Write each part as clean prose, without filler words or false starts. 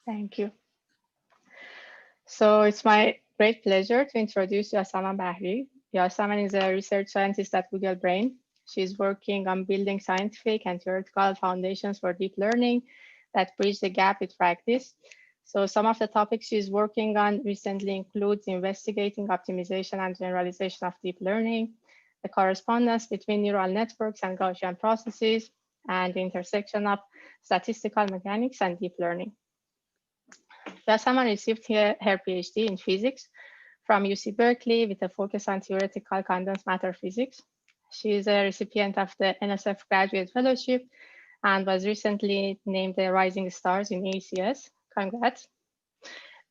Thank you. So it's my great pleasure to introduce Yasaman Bahri. Yasaman is a research scientist at Google Brain. She's working on building scientific and theoretical foundations for deep learning that bridge the gap with practice. So some of the topics she's working on recently includes investigating optimization and generalization of deep learning, the correspondence between neural networks and Gaussian processes, and the intersection of statistical mechanics and deep learning. Yasaman received her PhD in physics from UC Berkeley with a focus on theoretical condensed matter physics. She is a recipient of the NSF Graduate Fellowship and was recently named the Rising Stars in ACS. Congrats.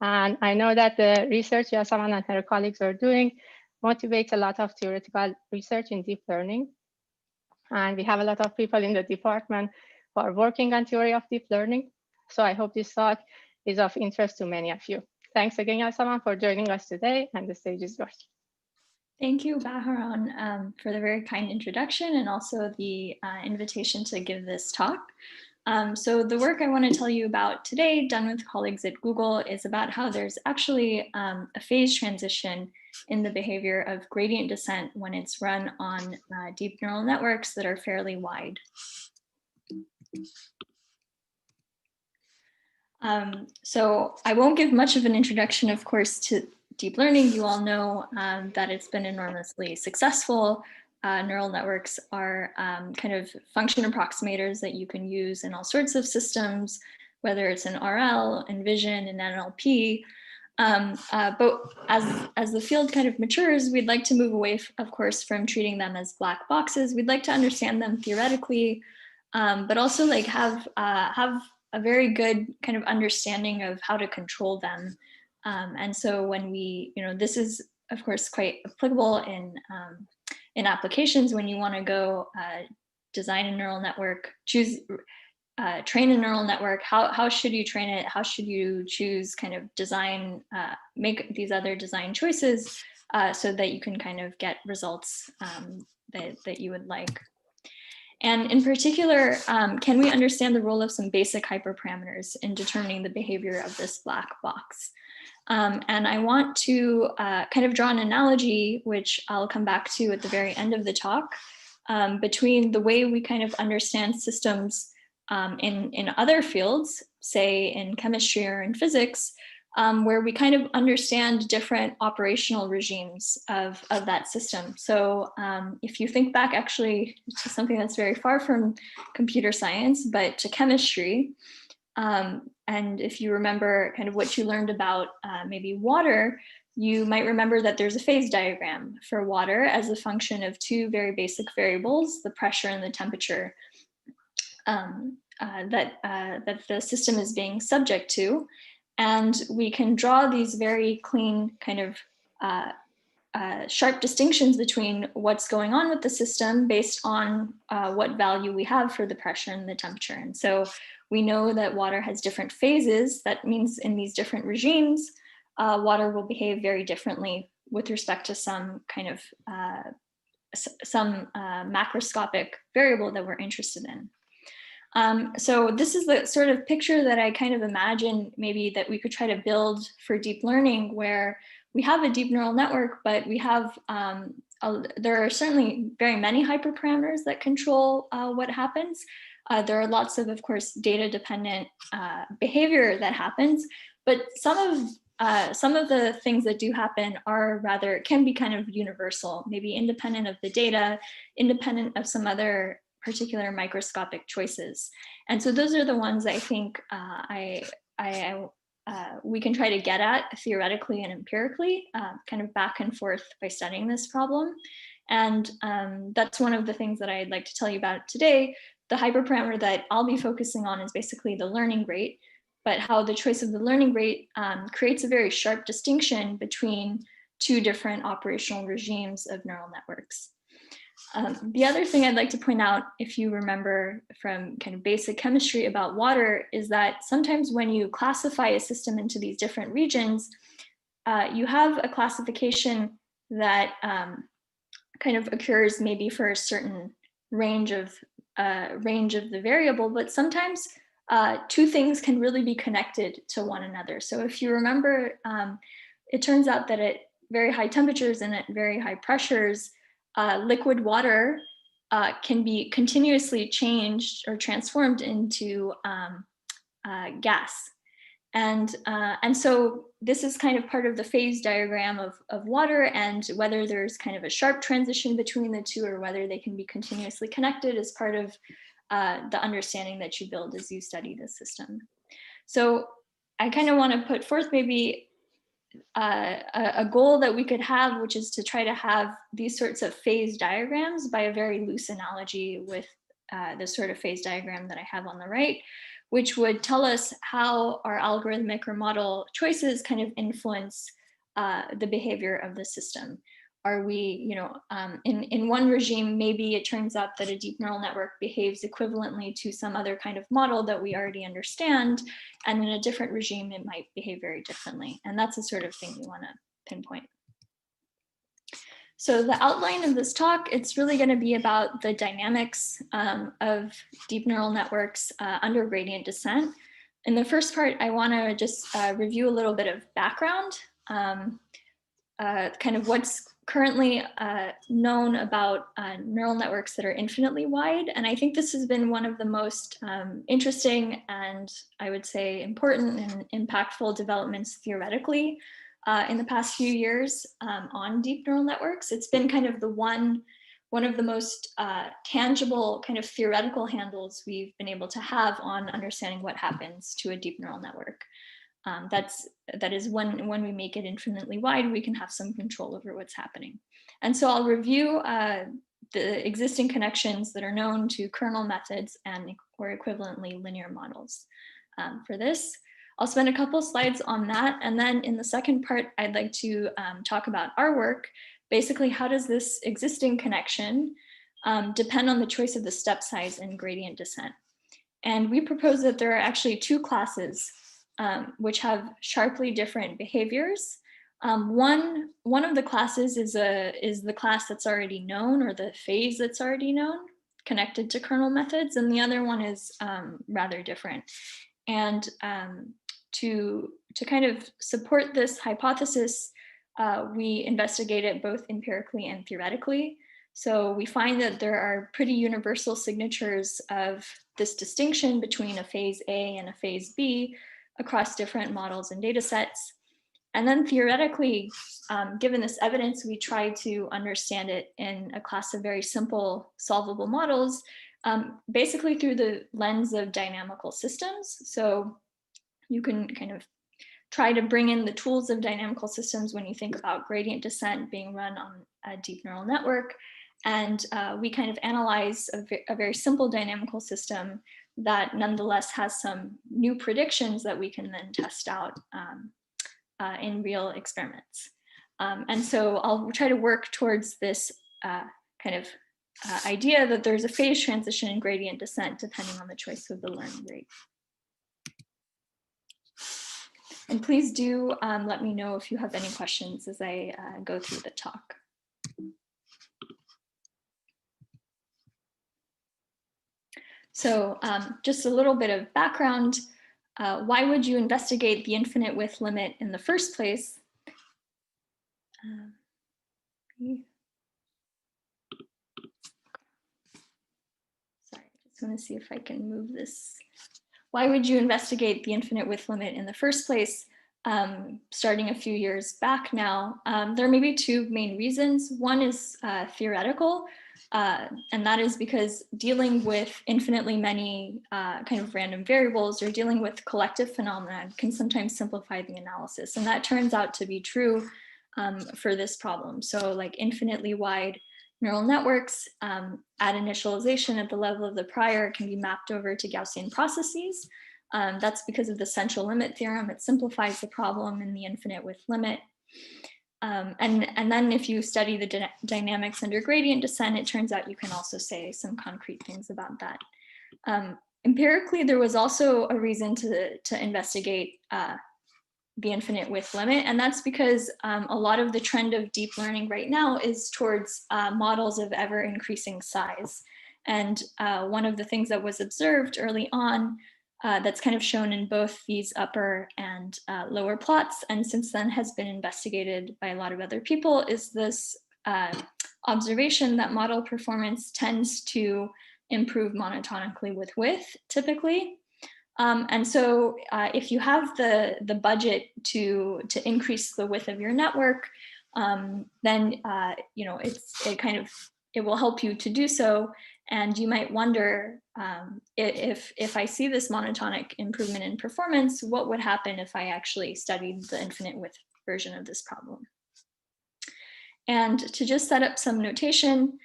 And I know that the research Yasaman and her colleagues are doing motivates a lot of theoretical research in deep learning. And we have a lot of people in the department who are working on theory of deep learning. So I hope this talk is of interest to many of you. Thanks again, Yasaman, for joining us today, and the stage is yours. Thank you, Bahri, for the very kind introduction and also the invitation to give this talk. So the work I want to tell you about today, done with colleagues at Google, is about how there's actually a phase transition in the behavior of gradient descent when it's run on deep neural networks that are fairly wide. So I won't give much of an introduction, of course, to deep learning. You all know that it's been enormously successful. Neural networks are kind of function approximators that you can use in all sorts of systems, whether it's in RL, in vision, in NLP. But as the field kind of matures, we'd like to move away, of course, from treating them as black boxes. We'd like to understand them theoretically, but also like have a very good kind of understanding of how to control them. And so when we, this is of course quite applicable in applications when you want to go design a neural network, train a neural network. How should you train it? How should you choose kind of design, make these other design choices so that you can kind of get results that you would like. And in particular, can we understand the role of some basic hyperparameters in determining the behavior of this black box? And I want to kind of draw an analogy, which I'll come back to at the very end of the talk, between the way we kind of understand systems in other fields, say in chemistry or in physics, where we kind of understand different operational regimes of that system. So if you think back actually to something that's very far from computer science, but to chemistry, and if you remember kind of what you learned about maybe water, you might remember that there's a phase diagram for water as a function of two very basic variables, the pressure and the temperature that the system is being subject to. And we can draw these very clean kind of sharp distinctions between what's going on with the system based on what value we have for the pressure and the temperature. And so we know that water has different phases. That means in these different regimes, water will behave very differently with respect to some kind of macroscopic variable that we're interested in. So this is the sort of picture that I kind of imagine maybe that we could try to build for deep learning, where we have a deep neural network, but we have, there are certainly very many hyperparameters that control what happens. There are lots of course, data dependent behavior that happens, but some of the things that do happen are rather, can be kind of universal, maybe independent of the data, independent of some other particular microscopic choices. And so those are the ones I think we can try to get at theoretically and empirically, kind of back and forth by studying this problem. And that's one of the things that I'd like to tell you about today. The hyperparameter that I'll be focusing on is basically the learning rate, but how the choice of the learning rate creates a very sharp distinction between two different operational regimes of neural networks. The other thing I'd like to point out, if you remember from kind of basic chemistry about water, is that sometimes when you classify a system into these different regions, you have a classification that kind of occurs maybe for a certain range of the variable, but sometimes two things can really be connected to one another. So if you remember, it turns out that at very high temperatures and at very high pressures, liquid water can be continuously changed or transformed into gas. And so this is kind of part of the phase diagram of water, and whether there's kind of a sharp transition between the two or whether they can be continuously connected is part of the understanding that you build as you study the system. So I kind of want to put forth maybe a goal that we could have, which is to try to have these sorts of phase diagrams by a very loose analogy with the sort of phase diagram that I have on the right, which would tell us how our algorithmic or model choices kind of influence the behavior of the system. Are we, in one regime, maybe it turns out that a deep neural network behaves equivalently to some other kind of model that we already understand, and in a different regime, it might behave very differently. And that's the sort of thing we want to pinpoint. So the outline of this talk, it's really going to be about the dynamics of deep neural networks under gradient descent. In the first part, I want to just review a little bit of background, kind of what's currently known about neural networks that are infinitely wide. And I think this has been one of the most interesting and I would say important and impactful developments theoretically in the past few years on deep neural networks. It's been kind of the one of the most tangible kind of theoretical handles we've been able to have on understanding what happens to a deep neural network. That is when we make it infinitely wide, we can have some control over what's happening. And so I'll review the existing connections that are known to kernel methods and or equivalently linear models. For this, I'll spend a couple slides on that. And then in the second part, I'd like to talk about our work. Basically, how does this existing connection depend on the choice of the step size in gradient descent? And we propose that there are actually two classes which have sharply different behaviors. One of the classes is the class that's already known, or the phase that's already known, connected to kernel methods, and the other one is rather different. And to kind of support this hypothesis, we investigate it both empirically and theoretically. So we find that there are pretty universal signatures of this distinction between a phase A and a phase B across different models and data sets. And then theoretically, given this evidence, we try to understand it in a class of very simple solvable models, basically through the lens of dynamical systems. So you can kind of try to bring in the tools of dynamical systems when you think about gradient descent being run on a deep neural network. And we kind of analyze a very simple dynamical system that nonetheless has some new predictions that we can then test out in real experiments. And so I'll try to work towards this kind of idea that there's a phase transition in gradient descent depending on the choice of the learning rate. And please do let me know if you have any questions as I go through the talk. So just a little bit of background. Why would you investigate the infinite width limit in the first place? Sorry, I just want to see if I can move this. Why would you investigate the infinite width limit in the first place? Starting a few years back now, there may be two main reasons. One is theoretical, and that is because dealing with infinitely many kind of random variables or dealing with collective phenomena can sometimes simplify the analysis. And that turns out to be true for this problem. So like infinitely wide neural networks at initialization at the level of the prior can be mapped over to Gaussian processes. That's because of the central limit theorem. It simplifies the problem in the infinite width limit. And then if you study the dynamics under gradient descent, it turns out you can also say some concrete things about that. Empirically, there was also a reason to investigate the infinite width limit, and that's because a lot of the trend of deep learning right now is towards models of ever increasing size. And one of the things that was observed early on that's kind of shown in both these upper and lower plots, and since then has been investigated by a lot of other people, is this observation that model performance tends to improve monotonically with width, typically. And so if you have the budget to increase the width of your network, then it will help you to do so. And you might wonder if I see this monotonic improvement in performance, what would happen if I actually studied the infinite width version of this problem? And to just set up some notation,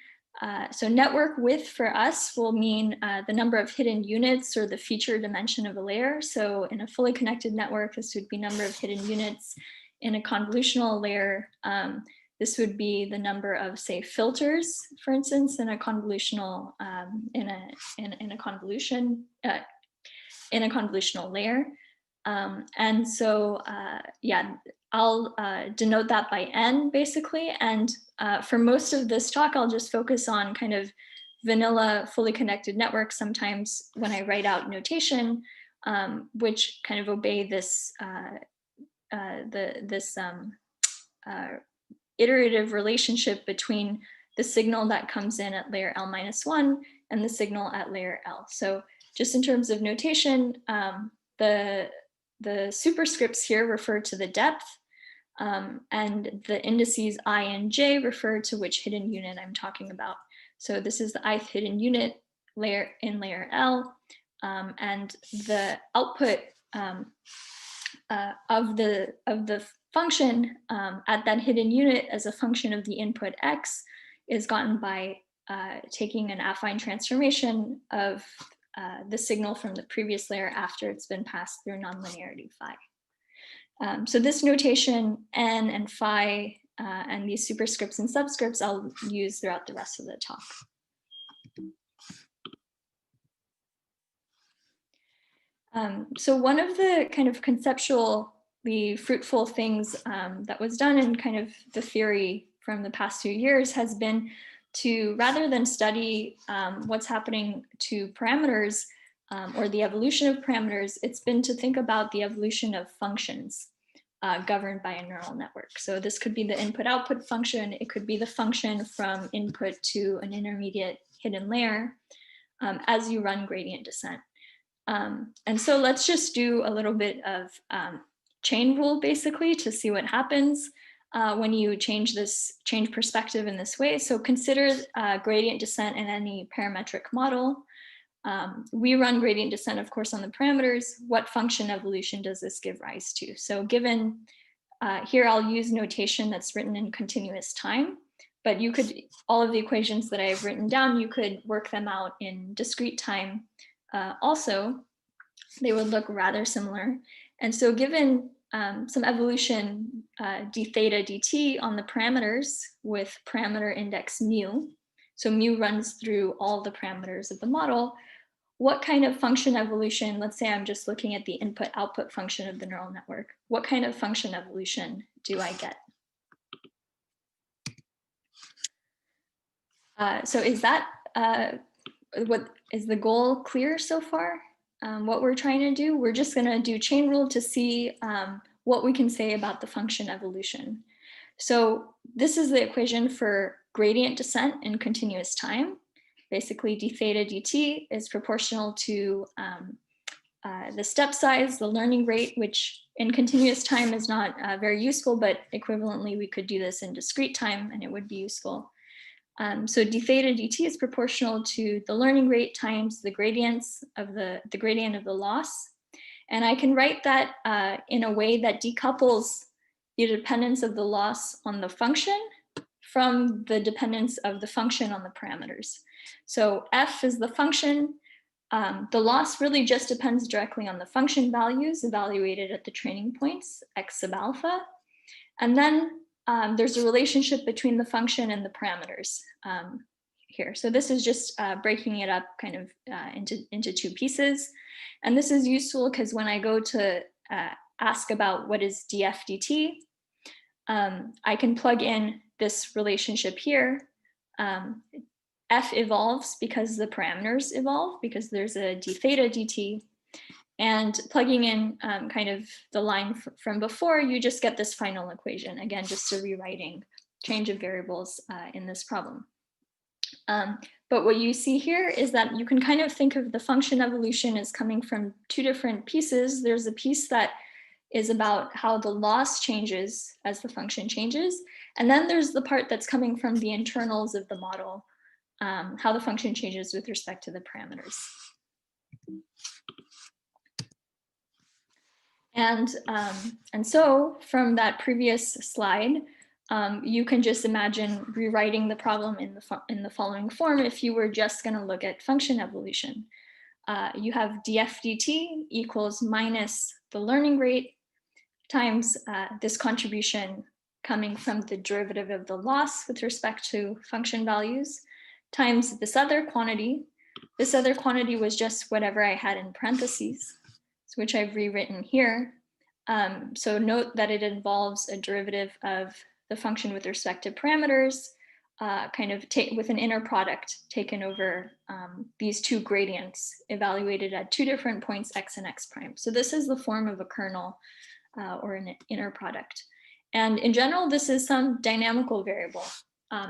so network width for us will mean the number of hidden units or the feature dimension of a layer. So in a fully connected network, this would be number of hidden units. In a convolutional layer, this would be the number of, say, filters, for instance, in a convolutional in a convolutional layer. And so, yeah, I'll denote that by n, basically. And for most of this talk, I'll just focus on kind of vanilla fully connected networks. Sometimes when I write out notation, which kind of obey this iterative relationship between the signal that comes in at layer L-1 and the signal at layer L. So just in terms of notation, the superscripts here refer to the depth, and the indices I and j refer to which hidden unit I'm talking about. So this is the ith hidden unit layer in layer L, and the output of the function at that hidden unit as a function of the input x is gotten by taking an affine transformation of the signal from the previous layer after it's been passed through nonlinearity phi. So this notation n and phi and these superscripts and subscripts I'll use throughout the rest of the talk. So one of the kind of conceptually fruitful things that was done in kind of the theory from the past few years has been to, rather than study what's happening to parameters or the evolution of parameters, it's been to think about the evolution of functions governed by a neural network. So this could be the input-output function. It could be the function from input to an intermediate hidden layer as you run gradient descent. And so let's just do a little bit of chain rule basically to see what happens when you change perspective in this way. So consider gradient descent in any parametric model. We run gradient descent, of course, on the parameters. What function evolution does this give rise to? So given here, I'll use notation that's written in continuous time, but you could, all of the equations that I've written down, you could work them out in discrete time. Also, they would look rather similar. And so given some evolution d theta dt on the parameters with parameter index mu, so mu runs through all the parameters of the model, what kind of function evolution, let's say I'm just looking at the input-output function of the neural network, what kind of function evolution do I get? So is that, what is the goal clear so far? What we're trying to do, we're just gonna do chain rule to see what we can say about the function evolution. So this is the equation for gradient descent in continuous time. Basically, d theta dt is proportional to the step size, the learning rate, which in continuous time is not very useful, but equivalently, we could do this in discrete time and it would be useful. So d theta dt is proportional to the learning rate times the gradients of the gradient of the loss. And I can write that in a way that decouples the dependence of the loss on the function from the dependence of the function on the parameters. So f is the function. The loss really just depends directly on the function values evaluated at the training points, x sub alpha. And then there's a relationship between the function and the parameters here. So this is just breaking it up kind of into two pieces. And this is useful because when I go to ask about what is df dt, I can plug in this relationship here. F evolves because the parameters evolve, because there's a d theta dt. And plugging in kind of the line from before, you just get this final equation. Again, just a rewriting change of variables in this problem. But what you see here is that you can kind of think of the function evolution as coming from two different pieces. There's a piece that is about how the loss changes as the function changes. And then there's the part that's coming from the internals of the model, how the function changes with respect to the parameters. And so from that previous slide, you can just imagine rewriting the problem in the following form if you were just going to look at function evolution. You have df dt equals minus the learning rate times this contribution coming from the derivative of the loss with respect to function values times this other quantity. This other quantity was just whatever I had in parentheses, which I've rewritten here. So note that it involves a derivative of the function with respect to parameters, kind of with an inner product taken over these two gradients evaluated at two different points, x and x prime. So this is the form of a kernel or an inner product. And in general, this is some dynamical variable.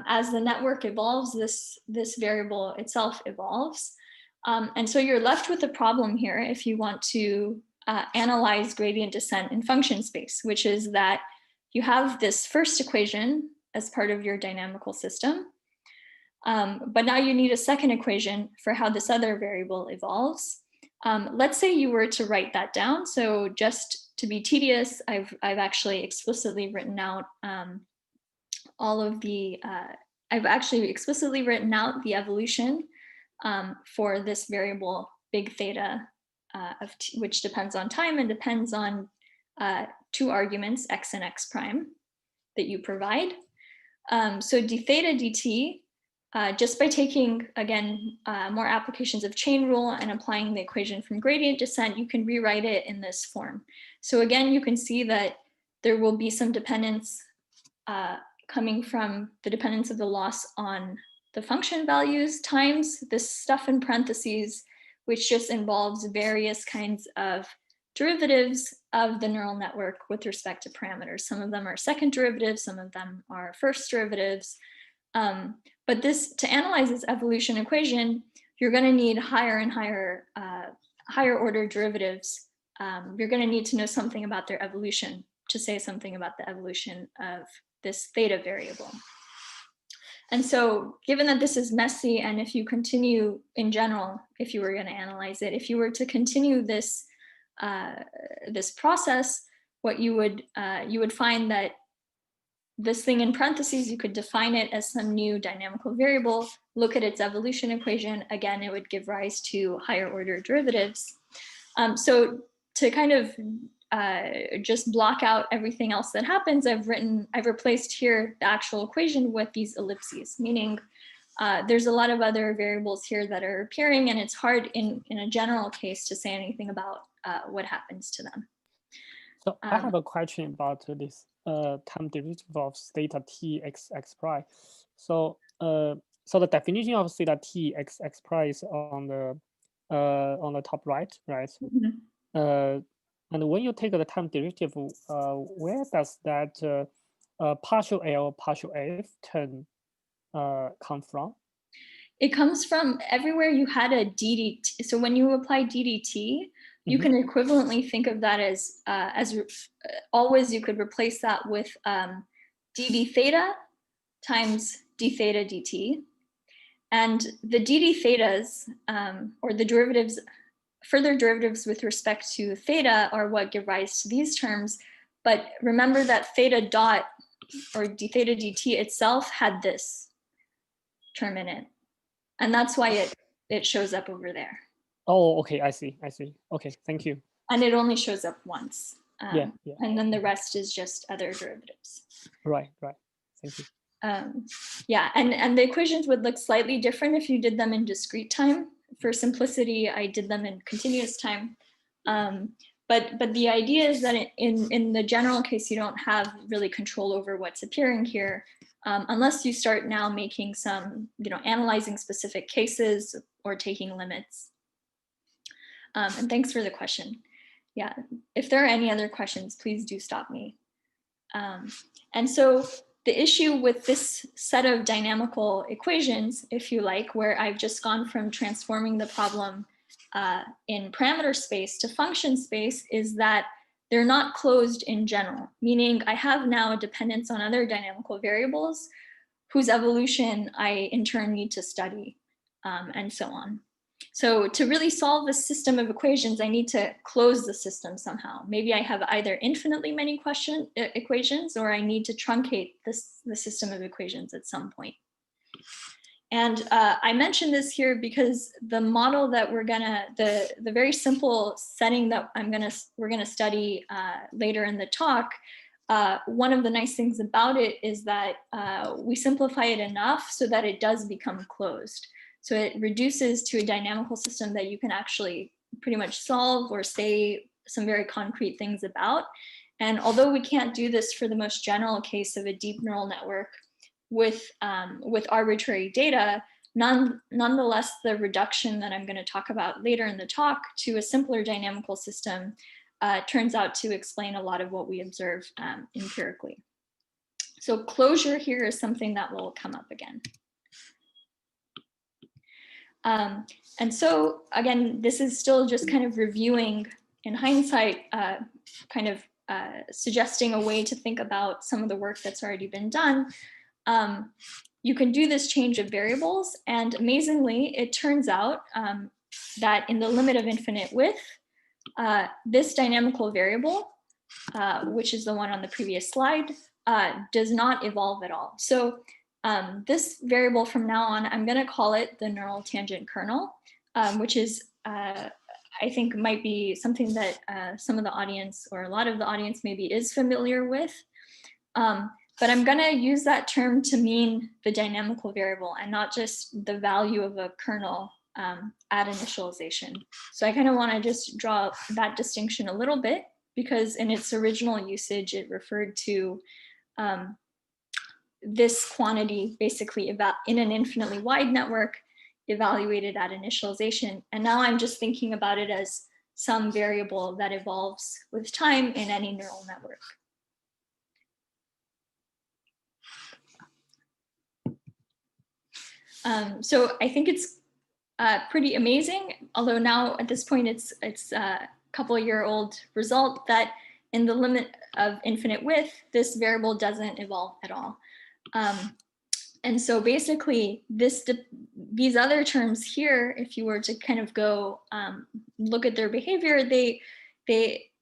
As the network evolves, this variable itself evolves. And so you're left with a problem here if you want to analyze gradient descent in function space, which is that you have this first equation as part of your dynamical system, but now you need a second equation for how this other variable evolves. Let's say you were to write that down. So just to be tedious, I've actually explicitly written out all of the, I've actually explicitly written out the evolution for this variable big theta, which depends on time and depends on two arguments, x and x prime, that you provide. So d theta dt, just by taking, again, more applications of chain rule and applying the equation from gradient descent, you can rewrite it in this form. So again, you can see that there will be some dependence coming from the dependence of the loss on the function values times this stuff in parentheses, which just involves various kinds of derivatives of the neural network with respect to parameters. Some of them are second derivatives, some of them are first derivatives. But this, to analyze this evolution equation, you're going to need higher and higher, higher order derivatives. You're going to need to know something about their evolution to say something about the evolution of this theta variable. And so given that this is messy, and if you continue in general, if you were going to analyze it, if you were to continue this, this process, what you would find that this thing in parentheses, you could define it as some new dynamical variable, look at its evolution equation. Again, it would give rise to higher order derivatives. So to kind of just block out everything else that happens, I've replaced here the actual equation with these ellipses, meaning there's a lot of other variables here that are appearing, and it's hard in a general case to say anything about what happens to them. So I have a question about this time derivative of theta t x x prime. So so the definition of theta t x x prime is on the top right, right? Mm-hmm. And when you take the time derivative, where does that partial L, partial F term come from? It comes from everywhere you had a ddt. So when you apply ddt, you can equivalently think of that as always, you could replace that with dd theta times d theta dt. And the dd thetas, or the derivatives, further derivatives with respect to theta are what give rise to these terms. But remember that theta dot, or d theta dt itself, had this term in it. And that's why it shows up over there. Oh, okay, I see. Okay, thank you. And it only shows up once. Yeah. And then the rest is just other derivatives. Right, thank you. Yeah, and the equations would look slightly different if you did them in discrete time. For simplicity, I did them in continuous time. But the idea is that in the general case, you don't have really control over what's appearing here, unless you start now making some, analyzing specific cases or taking limits. And thanks for the question. Yeah, if there are any other questions, please do stop me. And so the issue with this set of dynamical equations, if you like, where I've just gone from transforming the problem in parameter space to function space, is that they're not closed in general, meaning I have now a dependence on other dynamical variables whose evolution I in turn need to study, and so on. So to really solve a system of equations, I need to close the system somehow. Maybe I have either infinitely many equations, or I need to truncate the system of equations at some point. And I mentioned this here because the model that we're gonna, the very simple setting that we're gonna study later in the talk, one of the nice things about it is that we simplify it enough so that it does become closed. So it reduces to a dynamical system that you can actually pretty much solve or say some very concrete things about. And although we can't do this for the most general case of a deep neural network with arbitrary data, nonetheless, the reduction that I'm going to talk about later in the talk to a simpler dynamical system turns out to explain a lot of what we observe empirically. So closure here is something that will come up again. And so again, this is still just kind of reviewing in hindsight, suggesting a way to think about some of the work that's already been done. You can do this change of variables, and amazingly, it turns out that in the limit of infinite width, this dynamical variable, which is the one on the previous slide, does not evolve at all. So this variable from now on, I'm going to call it the neural tangent kernel, which is, I think, might be something that some of the audience or a lot of the audience maybe is familiar with. But I'm going to use that term to mean the dynamical variable and not just the value of a kernel at initialization. So I kind of want to just draw that distinction a little bit, because in its original usage, it referred to this quantity basically in an infinitely wide network evaluated at initialization. And now I'm just thinking about it as some variable that evolves with time in any neural network. So I think it's pretty amazing, although now at this point it's a couple-year-old result that in the limit of infinite width, this variable doesn't evolve at all. And so basically these other terms here, if you were to kind of go look at their behavior, they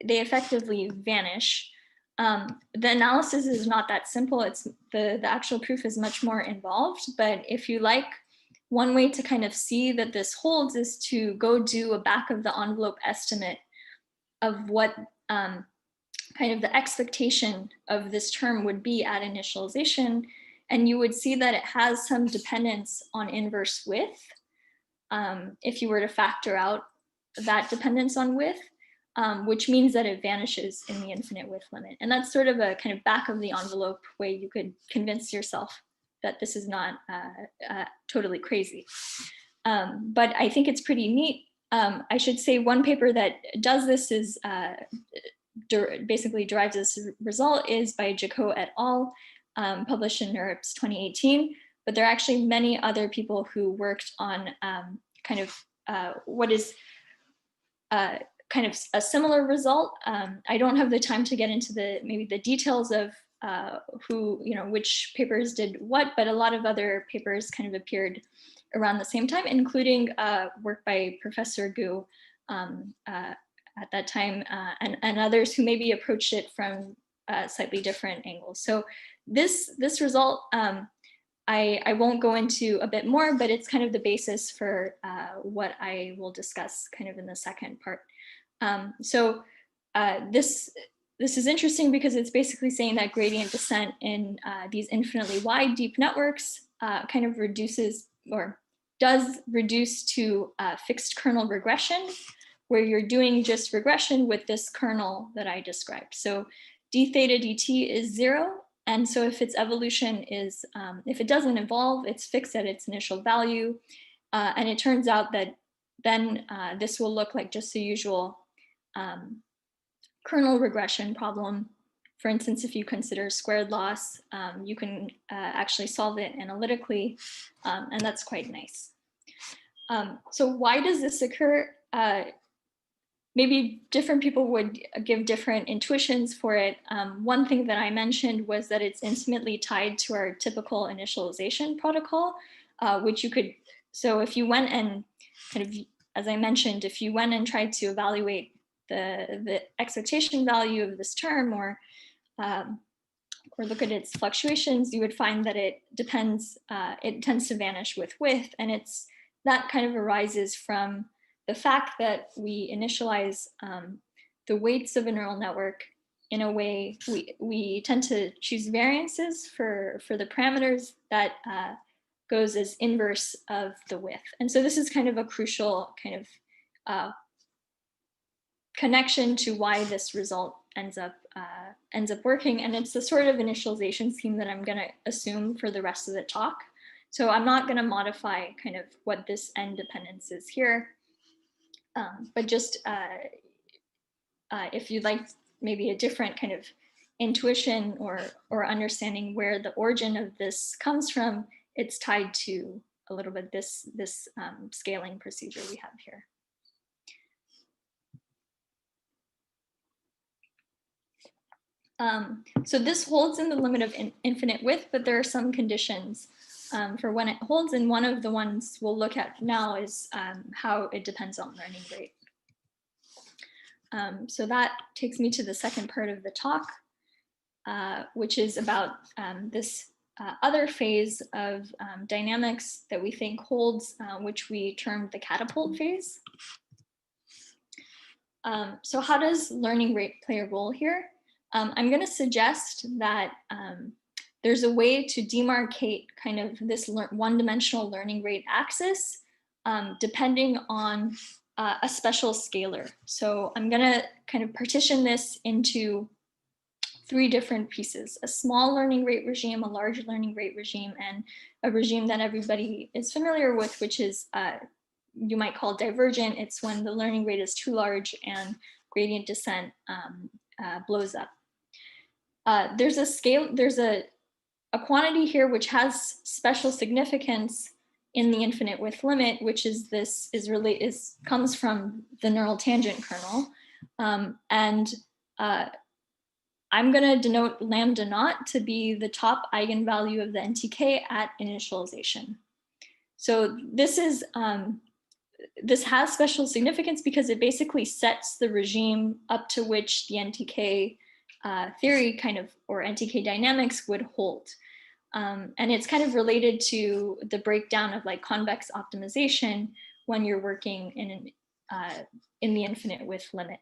effectively vanish. The analysis is not that simple. It's the actual proof is much more involved, but if you like, one way to kind of see that this holds is to go do a back of the envelope estimate of what kind of the expectation of this term would be at initialization. And you would see that it has some dependence on inverse width. If you were to factor out that dependence on width, which means that it vanishes in the infinite width limit. And that's sort of a kind of back of the envelope way you could convince yourself that this is not totally crazy. But I think it's pretty neat. I should say one paper that does this is basically derives this result is by Jaco et al. Published in NeurIPS 2018, but there are actually many other people who worked on kind of what is kind of a similar result. I don't have the time to get into maybe the details of who, which papers did what, but a lot of other papers kind of appeared around the same time, including work by Professor Gu at that time, and others who maybe approached it from slightly different angles. So this result, I won't go into a bit more, but it's kind of the basis for what I will discuss kind of in the second part. So this is interesting because it's basically saying that gradient descent in these infinitely wide deep networks kind of reduces or does reduce to fixed kernel regression, where you're doing just regression with this kernel that I described. So d theta dt is 0. And so if its evolution is, if it doesn't evolve, it's fixed at its initial value. And it turns out that then this will look like just the usual kernel regression problem. For instance, if you consider squared loss, you can actually solve it analytically, and that's quite nice. So why does this occur? Maybe different people would give different intuitions for it. One thing that I mentioned was that it's intimately tied to our typical initialization protocol, which you could, so if you went and kind of, as I mentioned, if you went and tried to evaluate the expectation value of this term or look at its fluctuations, you would find that it depends, it tends to vanish with width, and that kind of arises from the fact that we initialize the weights of a neural network in a way, we tend to choose variances for the parameters that goes as inverse of the width. And so this is kind of a crucial kind of connection to why this result ends up working. And it's the sort of initialization scheme that I'm gonna assume for the rest of the talk. So I'm not gonna modify kind of what this end dependence is here. But just if you'd like maybe a different kind of intuition or understanding where the origin of this comes from, it's tied to a little bit this scaling procedure we have here. So this holds in the limit of infinite width, but there are some conditions for when it holds, and one of the ones we'll look at now is how it depends on learning rate. So that takes me to the second part of the talk, which is about this other phase of dynamics that we think holds, which we termed the catapult phase. So how does learning rate play a role here? I'm going to suggest that there's a way to demarcate kind of this one-dimensional learning rate axis depending on a special scalar. So I'm going to kind of partition this into 3 different pieces: a small learning rate regime, a large learning rate regime, and a regime that everybody is familiar with, which is you might call divergent. It's when the learning rate is too large and gradient descent blows up. There's a quantity here which has special significance in the infinite width limit, which is comes from the neural tangent kernel, and I'm going to denote lambda naught to be the top eigenvalue of the NTK at initialization. So this has special significance because it basically sets the regime up to which the NTK theory kind of, or NTK dynamics would hold. And it's kind of related to the breakdown of like convex optimization when you're working in the infinite width limit.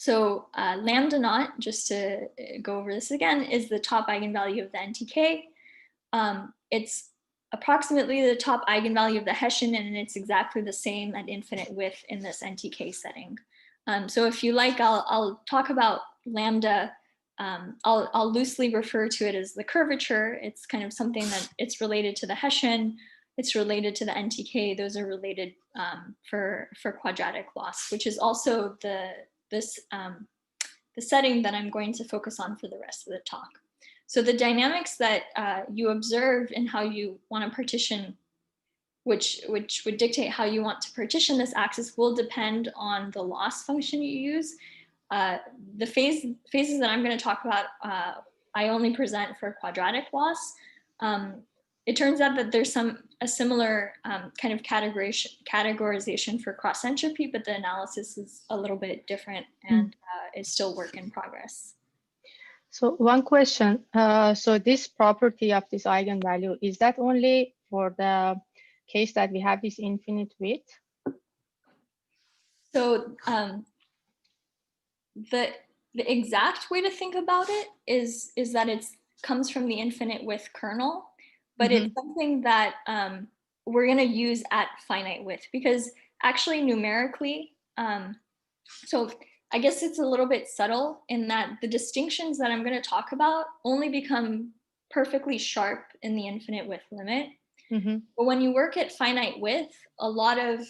So lambda naught, just to go over this again, is the top eigenvalue of the NTK. It's approximately the top eigenvalue of the Hessian, and it's exactly the same at infinite width in this NTK setting. So if you like, I'll talk about lambda. I'll loosely refer to it as the curvature. It's kind of something that it's related to the Hessian. It's related to the NTK. Those are related for quadratic loss, which is also the setting that I'm going to focus on for the rest of the talk. So the dynamics that you observe in how you want to partition, which would dictate how you want to partition this axis, will depend on the loss function you use. The phases that I'm going to talk about, I only present for quadratic loss. It turns out that there's a similar kind of categorization for cross entropy, but the analysis is a little bit different and it's still work in progress. So one question, so this property of this eigenvalue, is that only for the case that we have this infinite width? So the exact way to think about it is that it comes from the infinite width kernel, but it's something that we're going to use at finite width, because actually numerically, so I guess it's a little bit subtle in that the distinctions that I'm going to talk about only become perfectly sharp in the infinite width limit. But when you work at finite width, a lot of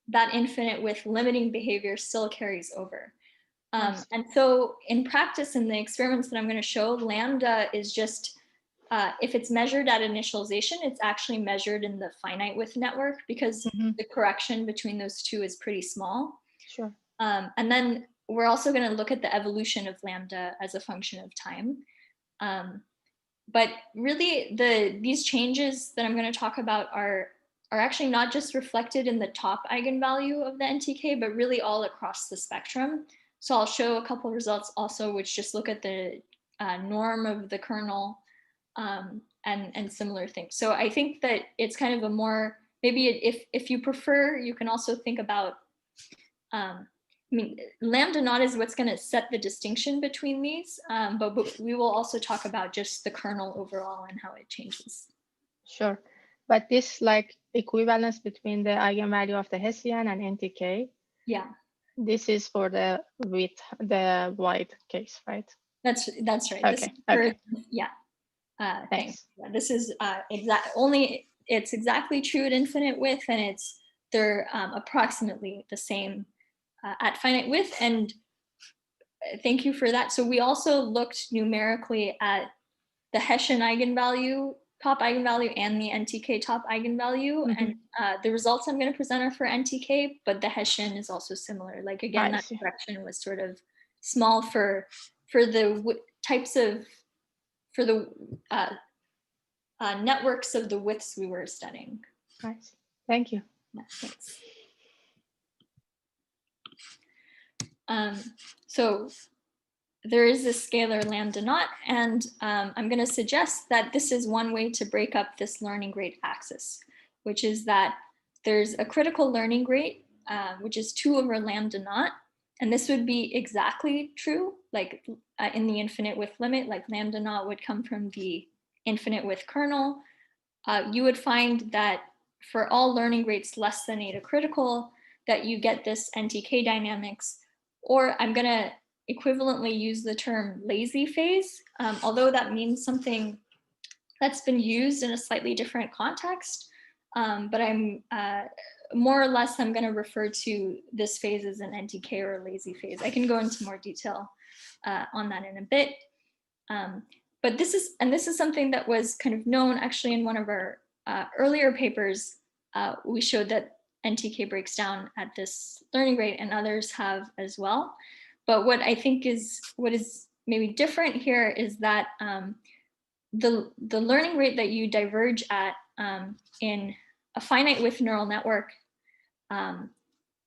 that infinite width limiting behavior still carries over. Yes. And so in practice, in the experiments that I'm going to show, lambda is just, if it's measured at initialization, it's actually measured in the finite width network because the correction between those two is pretty small. Sure. And then we're also going to look at the evolution of lambda as a function of time. But really, these changes that I'm going to talk about are actually not just reflected in the top eigenvalue of the NTK, but really all across the spectrum. So I'll show a couple of results also, which just look at the norm of the kernel and similar things. So I think that it's kind of a more, maybe if you prefer, you can also think about, I mean, lambda naught is what's going to set the distinction between these, but we will also talk about just the kernel overall and how it changes. Sure. But this like equivalence between the eigenvalue of the Hessian and NTK. Yeah. This is for the width, the wide case, right? That's right. Okay. Okay. Yeah. Thanks. Yeah, this is it's exactly true at infinite width, and they're approximately the same at finite width. And thank you for that. So we also looked numerically at the Hessian eigenvalue, top eigenvalue, and the NTK top eigenvalue. And the results I'm going to present are for NTK, but the Hessian is also similar. Like again, that correction was sort of small for the types of, for the networks of the widths we were studying. Nice. Thank you. Yeah, thanks. So there is this scalar lambda naught, and I'm going to suggest that this is one way to break up this learning rate axis, which is that there's a critical learning rate, which is 2 over lambda naught, and this would be exactly true, like in the infinite width limit, like lambda naught would come from the infinite width kernel. You would find that for all learning rates less than eta critical, that you get this NTK dynamics, or I'm going to equivalently use the term lazy phase, although that means something that's been used in a slightly different context. But I'm more or less, I'm going to refer to this phase as an NTK or a lazy phase. I can go into more detail on that in a bit. But this is something that was kind of known actually in one of our earlier papers. We showed that NTK breaks down at this learning rate, and others have as well. But what I think is maybe different here is that the learning rate that you diverge at in a finite width neural network,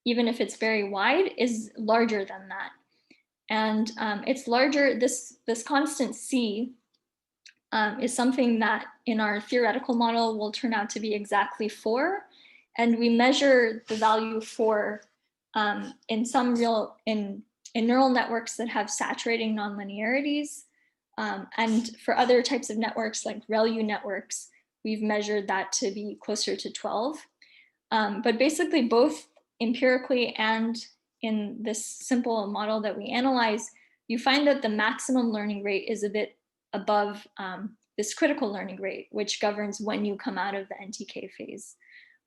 even if it's very wide, is larger than that. And it's larger, this constant C is something that in our theoretical model will turn out to be exactly 4. And we measure the value for in some in neural networks that have saturating nonlinearities. And for other types of networks like ReLU networks, we've measured that to be closer to 12. But basically both empirically and in this simple model that we analyze, you find that the maximum learning rate is a bit above this critical learning rate, which governs when you come out of the NTK phase.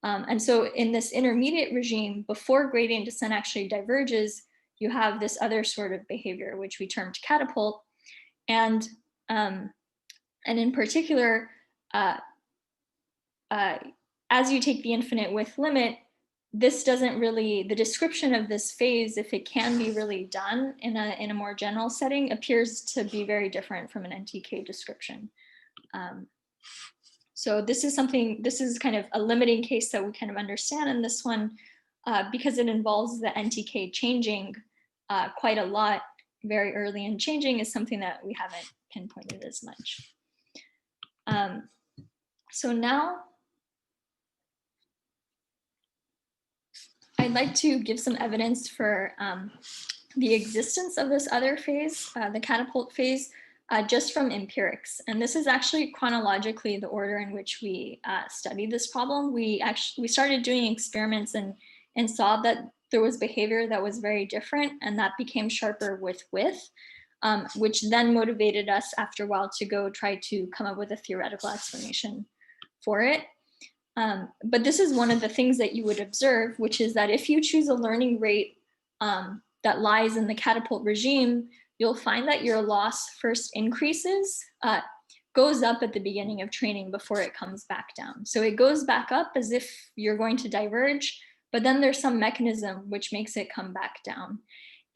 And so in this intermediate regime, before gradient descent actually diverges, you have this other sort of behavior, which we termed catapult. And in particular, as you take the infinite width limit, this doesn't really, the description of this phase, if it can be really done in a more general setting, appears to be very different from an NTK description. So this is kind of a limiting case that we kind of understand in this one, because it involves the NTK changing quite a lot very early, and changing is something that we haven't pinpointed as much. So now I'd like to give some evidence for the existence of this other phase, the catapult phase, just from empirics. And this is actually chronologically the order in which we studied this problem. We started doing experiments and saw that there was behavior that was very different, and that became sharper with width, which then motivated us after a while to go try to come up with a theoretical explanation for it. But this is one of the things that you would observe, which is that if you choose a learning rate that lies in the catapult regime, you'll find that your loss first increases, goes up at the beginning of training before it comes back down. So it goes back up as if you're going to diverge, but then there's some mechanism which makes it come back down.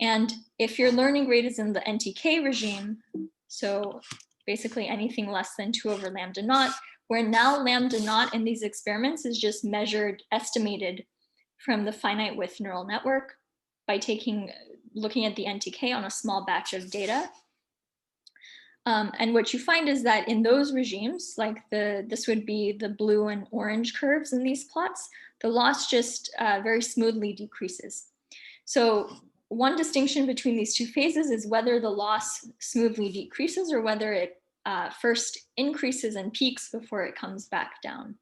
And if your learning rate is in the NTK regime, so basically anything less than 2 over lambda naught, where now lambda naught in these experiments is just measured, estimated from the finite width neural network by looking at the NTK on a small batch of data. And what you find is that in those regimes, like this would be the blue and orange curves in these plots, the loss just very smoothly decreases. So one distinction between these two phases is whether the loss smoothly decreases or whether it first increases and peaks before it comes back down.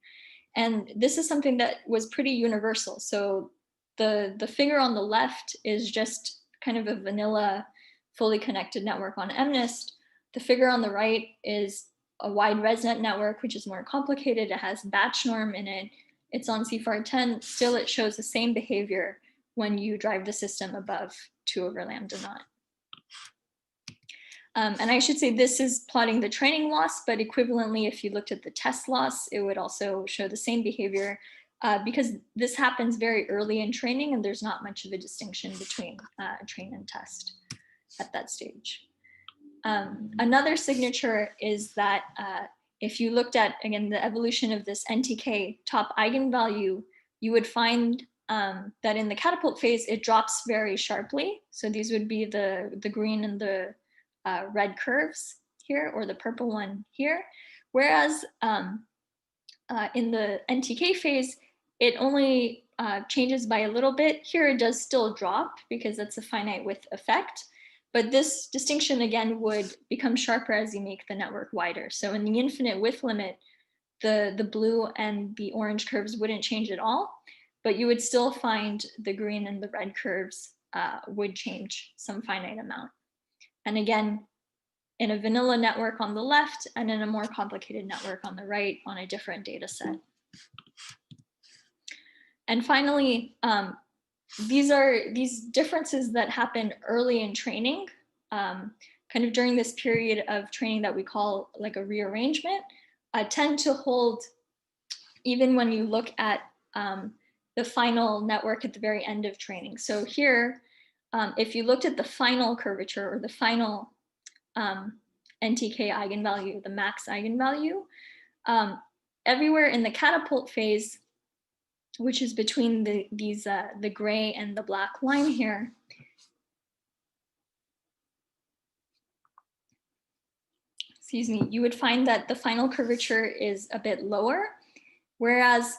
And this is something that was pretty universal. So the figure on the left is just kind of a vanilla fully connected network on MNIST. The figure on the right is a wide ResNet network, which is more complicated. It has batch norm in it. It's on CFAR 10. Still, it shows the same behavior when you drive the system above 2 over lambda naught. And I should say this is plotting the training loss, but equivalently, if you looked at the test loss, it would also show the same behavior because this happens very early in training and there's not much of a distinction between train and test at that stage. Another signature is that if you looked at, again, the evolution of this NTK top eigenvalue, you would find that in the catapult phase, it drops very sharply. So these would be the green and the red curves here, or the purple one here. Whereas in the NTK phase, it only changes by a little bit. Here it does still drop because that's a finite width effect. But this distinction again would become sharper as you make the network wider. So in the infinite width limit, the blue and the orange curves wouldn't change at all, but you would still find the green and the red curves would change some finite amount. And again, in a vanilla network on the left and in a more complicated network on the right on a different data set. And finally, these are these differences that happen early in training, kind of during this period of training that we call like a rearrangement, tend to hold even when you look at the final network at the very end of training. So here, if you looked at the final curvature or the final NTK eigenvalue, the max eigenvalue, everywhere in the catapult phase, which is between the gray and the black line here, excuse me, you would find that the final curvature is a bit lower, whereas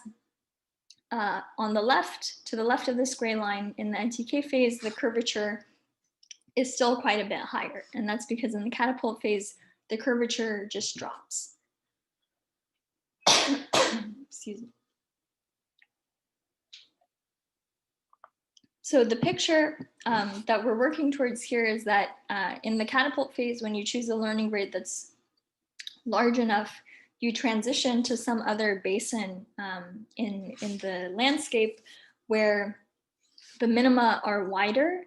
on the left, to the left of this gray line in the NTK phase, the curvature is still quite a bit higher. And that's because in the catapult phase, the curvature just drops. Excuse me. So the picture that we're working towards here is that in the catapult phase, when you choose a learning rate that's large enough, you transition to some other basin in the landscape where the minima are wider.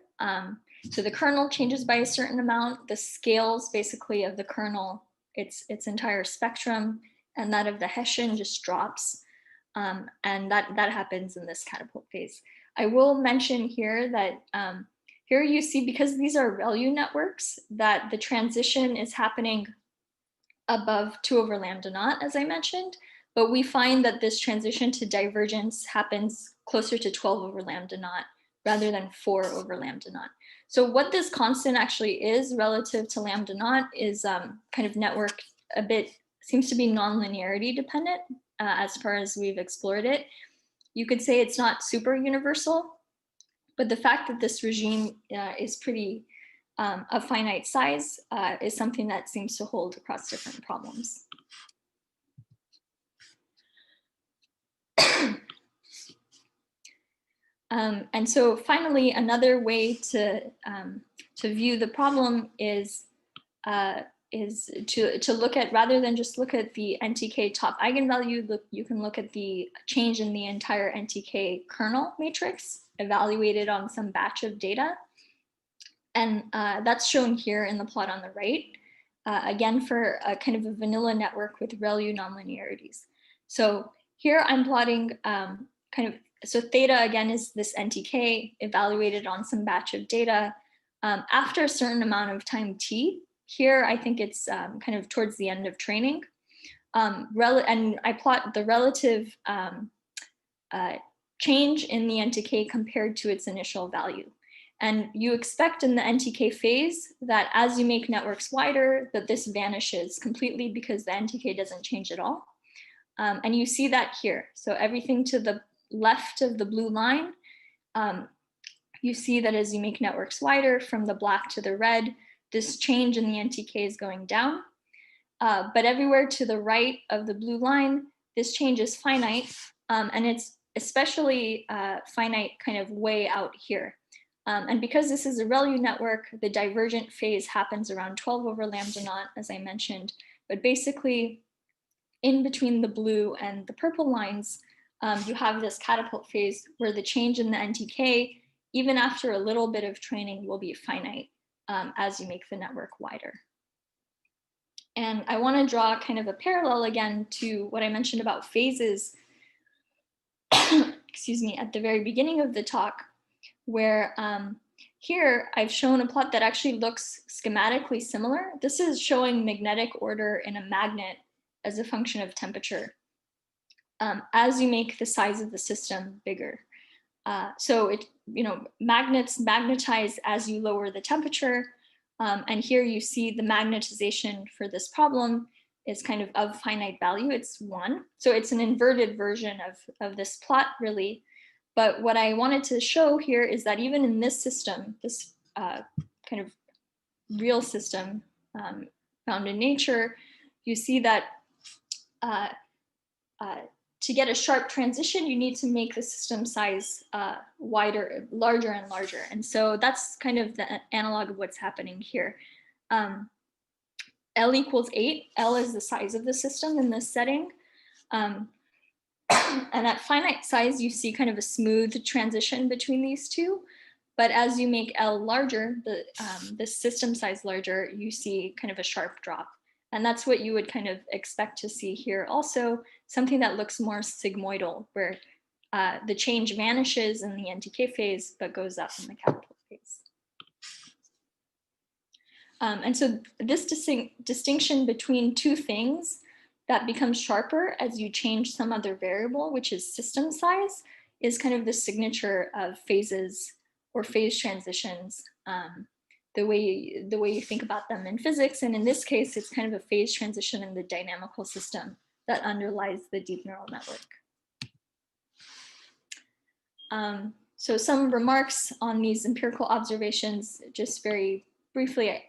So the kernel changes by a certain amount, the scales basically of the kernel, its entire spectrum, and that of the Hessian just drops. And that happens in this catapult phase. I will mention here that here you see, because these are ReLU networks, that the transition is happening above 2 over lambda naught, as I mentioned, but we find that this transition to divergence happens closer to 12 over lambda naught rather than 4 over lambda naught. So what this constant actually is relative to lambda naught is kind of network a bit, seems to be non-linearity dependent as far as we've explored it. You could say it's not super universal, but the fact that this regime is pretty of finite size is something that seems to hold across different problems. And so finally, another way to view the problem is is to look at, rather than just look at the NTK top eigenvalue, you can look at the change in the entire NTK kernel matrix evaluated on some batch of data. And that's shown here in the plot on the right, again, for a kind of a vanilla network with ReLU nonlinearities. So here I'm plotting so theta again is this NTK evaluated on some batch of data after a certain amount of time t. Here, I think it's kind of towards the end of training. And I plot the relative change in the NTK compared to its initial value. And you expect in the NTK phase that as you make networks wider, that this vanishes completely because the NTK doesn't change at all. And you see that here. So everything to the left of the blue line, you see that as you make networks wider from the black to the red, this change in the NTK is going down. But everywhere to the right of the blue line, this change is finite. And it's especially finite kind of way out here. And because this is a ReLU network, the divergent phase happens around 12 over lambda naught, as I mentioned. But basically, in between the blue and the purple lines, you have this catapult phase where the change in the NTK, even after a little bit of training, will be finite as you make the network wider. And I want to draw kind of a parallel again to what I mentioned about phases, excuse me, at the very beginning of the talk, where here I've shown a plot that actually looks schematically similar. This is showing magnetic order in a magnet as a function of temperature as you make the size of the system bigger. So it, magnets magnetize as you lower the temperature. And here you see the magnetization for this problem is kind of finite value. It's 1. So it's an inverted version of this plot, really. But what I wanted to show here is that even in this system, this kind of real system found in nature, you see that to get a sharp transition, you need to make the system size larger and larger. And so that's kind of the analog of what's happening here. L equals 8. L is the size of the system in this setting. And at finite size, you see kind of a smooth transition between these two. But as you make L larger, the system size larger, you see kind of a sharp drop. And that's what you would kind of expect to see here also, something that looks more sigmoidal, where the change vanishes in the NTK phase, but goes up in the catapult phase. And so this distinction between two things that becomes sharper as you change some other variable, which is system size, is kind of the signature of phases or phase transitions, the way you think about them in physics. And in this case, it's kind of a phase transition in the dynamical system that underlies the deep neural network. So some remarks on these empirical observations, just very briefly,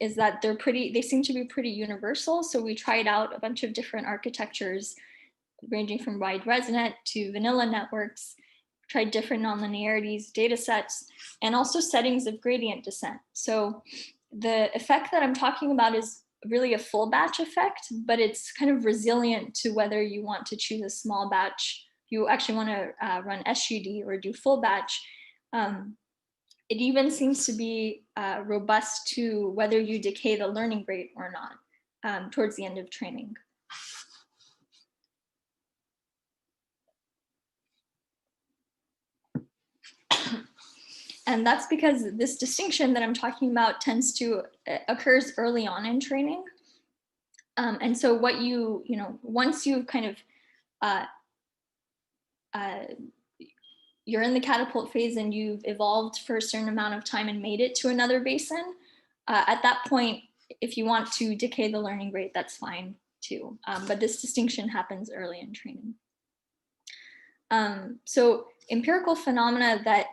is that they seem to be pretty universal. So we tried out a bunch of different architectures ranging from wide ResNet to vanilla networks, tried different nonlinearities, data sets, and also settings of gradient descent. So the effect that I'm talking about is really a full batch effect, but it's kind of resilient to whether you want to choose a small batch, you actually want to run SUD or do full batch. It even seems to be robust to whether you decay the learning rate or not towards the end of training. And that's because this distinction that I'm talking about occurs early on in training. And so what once you kind of, you're in the catapult phase and you've evolved for a certain amount of time and made it to another basin, at that point, if you want to decay the learning rate, that's fine too. But this distinction happens early in training. So empirical phenomena that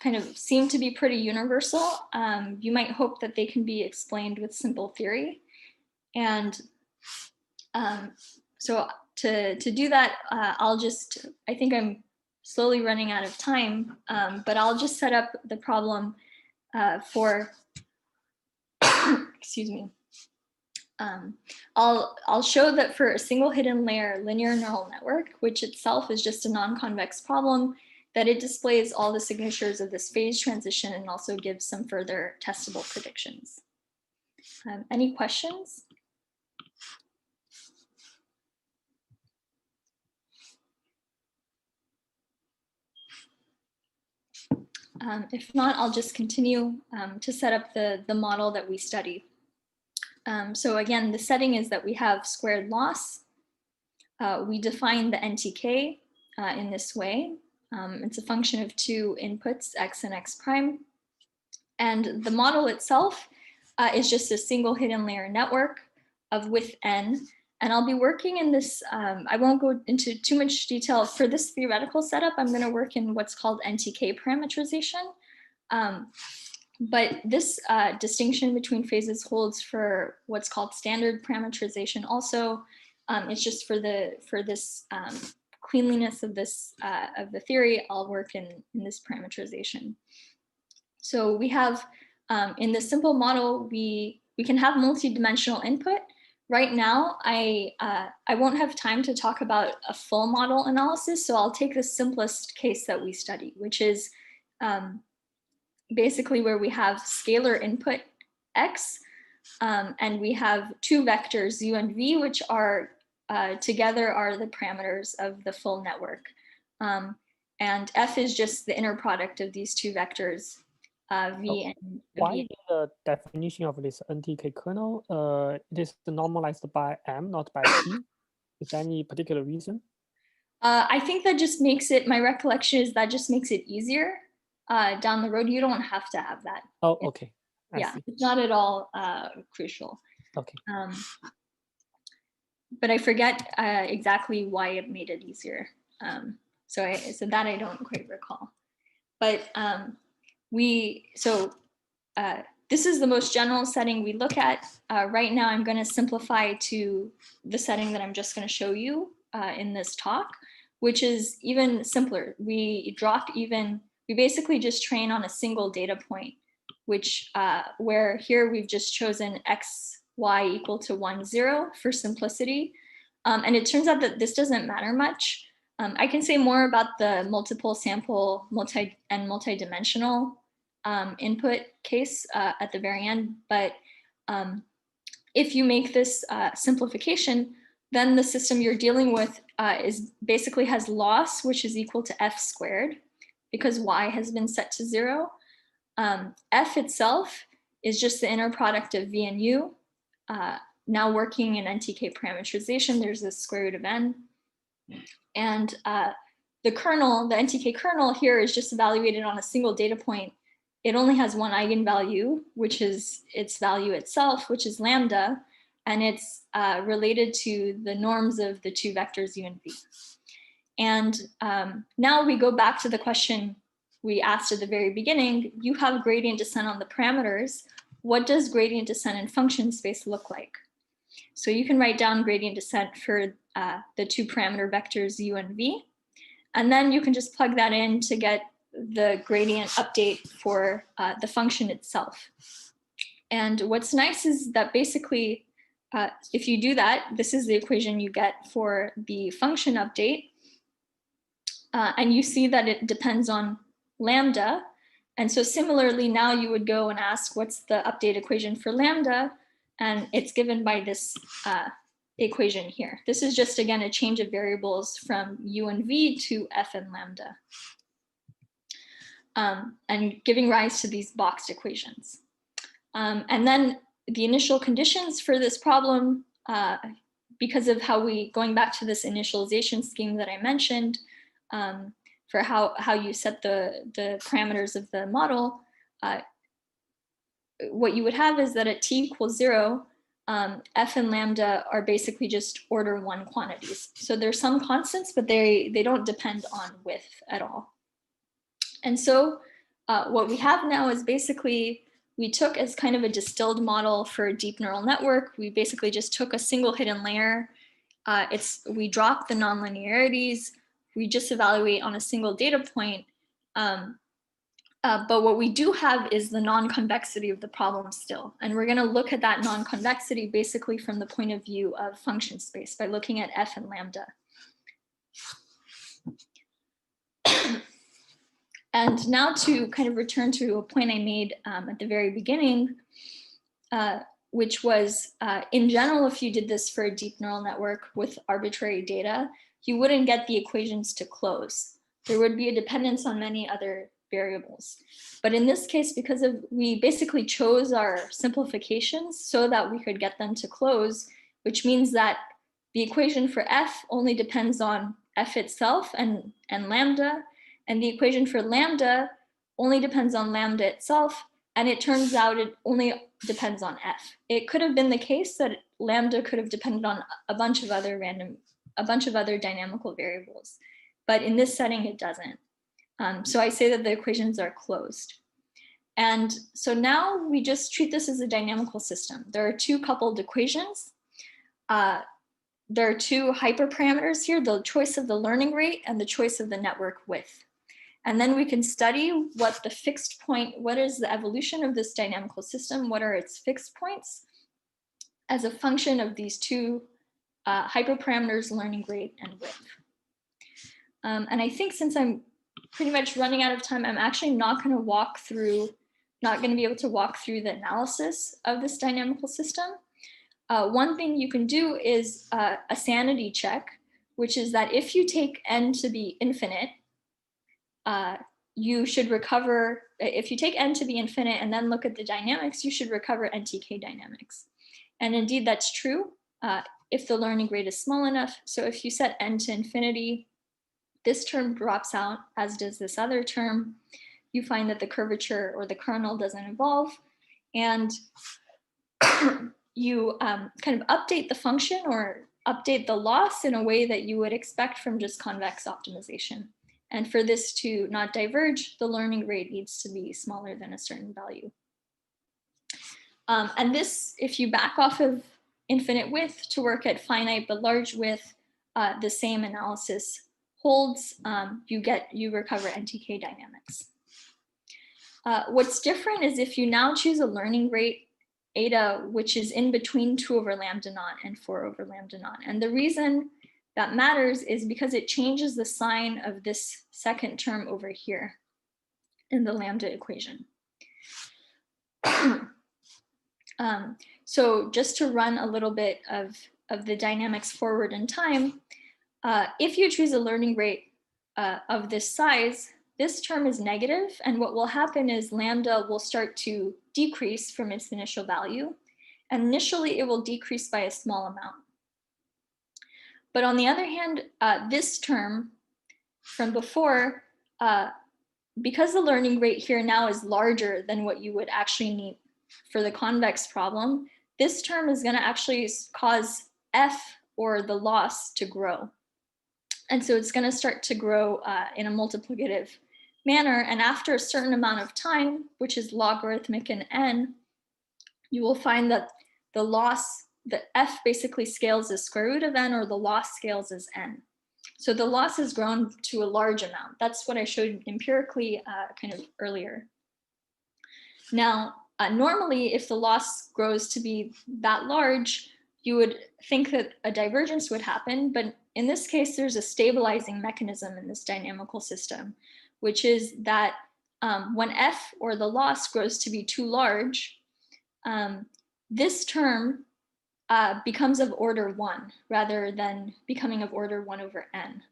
kind of seem to be pretty universal, you might hope that they can be explained with simple theory. And so to do that, I think I'm slowly running out of time, but I'll just set up the problem for, excuse me. I'll show that for a single hidden layer linear neural network, which itself is just a non-convex problem, that it displays all the signatures of this phase transition and also gives some further testable predictions. Any questions? If not, I'll just continue to set up the model that we study. So again, the setting is that we have squared loss. We define the NTK in this way. It's a function of two inputs, x and x prime. And the model itself is just a single hidden layer network of width n. And I'll be working in this, I won't go into too much detail. For this theoretical setup, I'm going to work in what's called NTK parameterization. But this distinction between phases holds for what's called standard parameterization also. It's just for this cleanliness of this of the theory, I'll work in this parameterization. So we have in this simple model, we can have multi-dimensional input. Right now, I won't have time to talk about a full model analysis, so I'll take the simplest case that we study, which is basically where we have scalar input x, and we have two vectors u and v, which are together are the parameters of the full network. And f is just the inner product of these two vectors, v and why v. the definition of this NTK kernel it is normalized by m, not by t? Is there any particular reason? I think that just makes it, my recollection is that just makes it easier down the road. You don't have to have that. Oh, okay. I see. It's not at all crucial. Okay. But I forget exactly why it made it easier. So that I don't quite recall. But this is the most general setting we look at. Right now, I'm going to simplify to the setting that I'm just going to show you in this talk, which is even simpler. We basically just train on a single data point, which where here we've just chosen x, y equal to 1, 0 for simplicity. And it turns out that this doesn't matter much. I can say more about the multiple sample multi-dimensional input case at the very end. But if you make this simplification, then the system you're dealing with basically has loss, which is equal to f squared, because y has been set to 0. F itself is just the inner product of v and u. Now working in NTK parameterization, there's this square root of n. And the kernel, the NTK kernel here is just evaluated on a single data point. It only has one eigenvalue, which is its value itself, which is lambda, and it's related to the norms of the two vectors u and v. And now we go back to the question we asked at the very beginning. You have gradient descent on the parameters. What does gradient descent in function space look like? So you can write down gradient descent for the two parameter vectors u and v. And then you can just plug that in to get the gradient update for the function itself. And what's nice is that basically, if you do that, this is the equation you get for the function update. And you see that it depends on lambda. And so similarly, now you would go and ask, what's the update equation for lambda? And it's given by this equation here. This is just, again, a change of variables from u and v to f and lambda, and giving rise to these boxed equations. And then the initial conditions for this problem, because of how going back to this initialization scheme that I mentioned, for how you set the parameters of the model, what you would have is that at t equals 0, f and lambda are basically just order 1 quantities. So there's some constants, but they don't depend on width at all. And so what we have now is basically, we took as kind of a distilled model for a deep neural network. We basically just took a single hidden layer. We dropped the nonlinearities. We just evaluate on a single data point But what we do have is the non-convexity of the problem still. And we're going to look at that non-convexity basically from the point of view of function space by looking at f and lambda. And now to kind of return to a point I made at the very beginning, which was in general, if you did this for a deep neural network with arbitrary data, you wouldn't get the equations to close. There would be a dependence on many other variables. But in this case, because we basically chose our simplifications so that we could get them to close, which means that the equation for f only depends on f itself and lambda, and the equation for lambda only depends on lambda itself, and it turns out it only depends on f. It could have been the case that lambda could have depended on a bunch of other dynamical variables, but in this setting it doesn't. So I say that the equations are closed. And so now we just treat this as a dynamical system. There are two coupled equations. There are two hyperparameters here, the choice of the learning rate and the choice of the network width. And then we can study what the fixed point, what is the evolution of this dynamical system, what are its fixed points as a function of these two hyperparameters, learning rate and width. And I think since I'm pretty much running out of time, I'm actually not going to be able to walk through the analysis of this dynamical system. One thing you can do is a sanity check, which is that if you take n to be infinite, you should recover, if you take n to be infinite and then look at the dynamics, you should recover NTK dynamics. And indeed, that's true if the learning rate is small enough. So if you set n to infinity, this term drops out, as does this other term. You find that the curvature or the kernel doesn't evolve, and you kind of update the function or update the loss in a way that you would expect from just convex optimization. And for this to not diverge, the learning rate needs to be smaller than a certain value. And this, if you back off of infinite width to work at finite but large width, the same analysis holds. You recover NTK dynamics. What's different is if you now choose a learning rate eta, which is in between 2 over lambda naught and 4 over lambda naught. And the reason that matters is because it changes the sign of this second term over here in the lambda equation. So just to run a little bit of the dynamics forward in time, if you choose a learning rate of this size, this term is negative, and what will happen is lambda will start to decrease from its initial value, and initially it will decrease by a small amount. But on the other hand, this term from before, because the learning rate here now is larger than what you would actually need for the convex problem, this term is going to actually cause f, or the loss, to grow. And so it's going to start to grow in a multiplicative manner. And after a certain amount of time, which is logarithmic in n, you will find that the loss, the f basically scales as square root of n, or the loss scales as n. So the loss has grown to a large amount. That's what I showed empirically kind of earlier. Now, normally, if the loss grows to be that large, you would think that a divergence would happen, but in this case, there's a stabilizing mechanism in this dynamical system, which is that when f, or the loss, grows to be too large, this term becomes of order 1 rather than becoming of order 1 over n.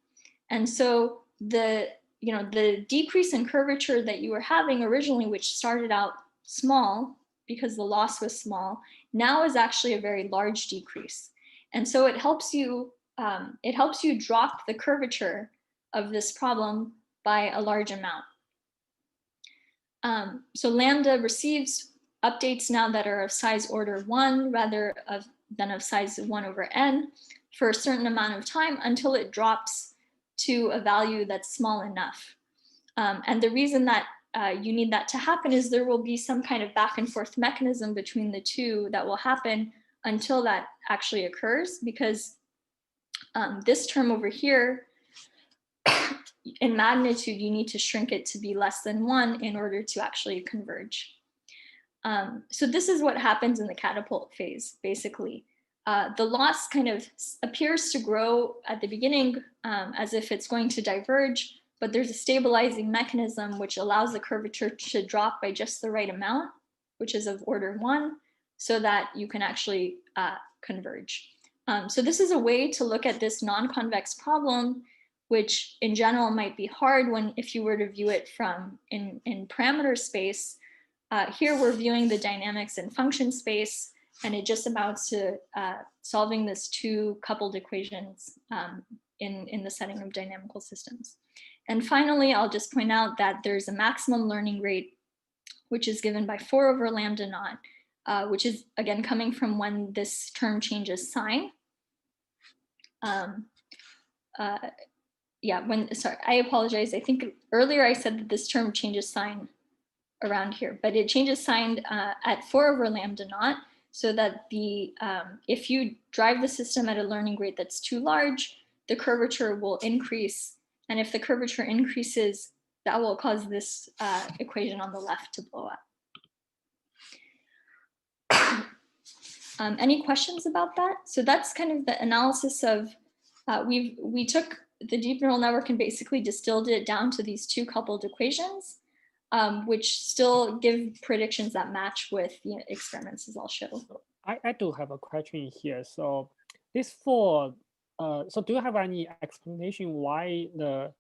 And so the decrease in curvature that you were having originally, which started out small because the loss was small, now is actually a very large decrease. And so it helps you drop the curvature of this problem by a large amount. So lambda receives updates now that are of size order 1 rather than of size 1 over n for a certain amount of time until it drops to a value that's small enough. And the reason that you need that to happen is there will be some kind of back and forth mechanism between the two that will happen until that actually occurs, because this term over here in magnitude, you need to shrink it to be less than 1 in order to actually converge. So this is what happens in the catapult phase, basically. The loss kind of appears to grow at the beginning as if it's going to diverge, but there's a stabilizing mechanism which allows the curvature to drop by just the right amount, which is of order 1, so that you can actually converge. So this is a way to look at this non-convex problem, which in general might be hard if you were to view it from in parameter space. Here we're viewing the dynamics in function space, and it just amounts to solving this 2 coupled equations in the setting of dynamical systems. And finally, I'll just point out that there's a maximum learning rate, which is given by 4 over lambda naught, which is again coming from when this term changes sign. Sorry, I apologize. I think earlier I said that this term changes sign around here, but it changes sign at 4 over lambda naught, so that if you drive the system at a learning rate that's too large, the curvature will increase. And if the curvature increases, that will cause this equation on the left to blow up. Any questions about that? So that's kind of the analysis of, we took the deep neural network and basically distilled it down to these 2 coupled equations, which still give predictions that match with the experiments, as I'll show. I do have a question here. So this 4, so do you have any explanation why the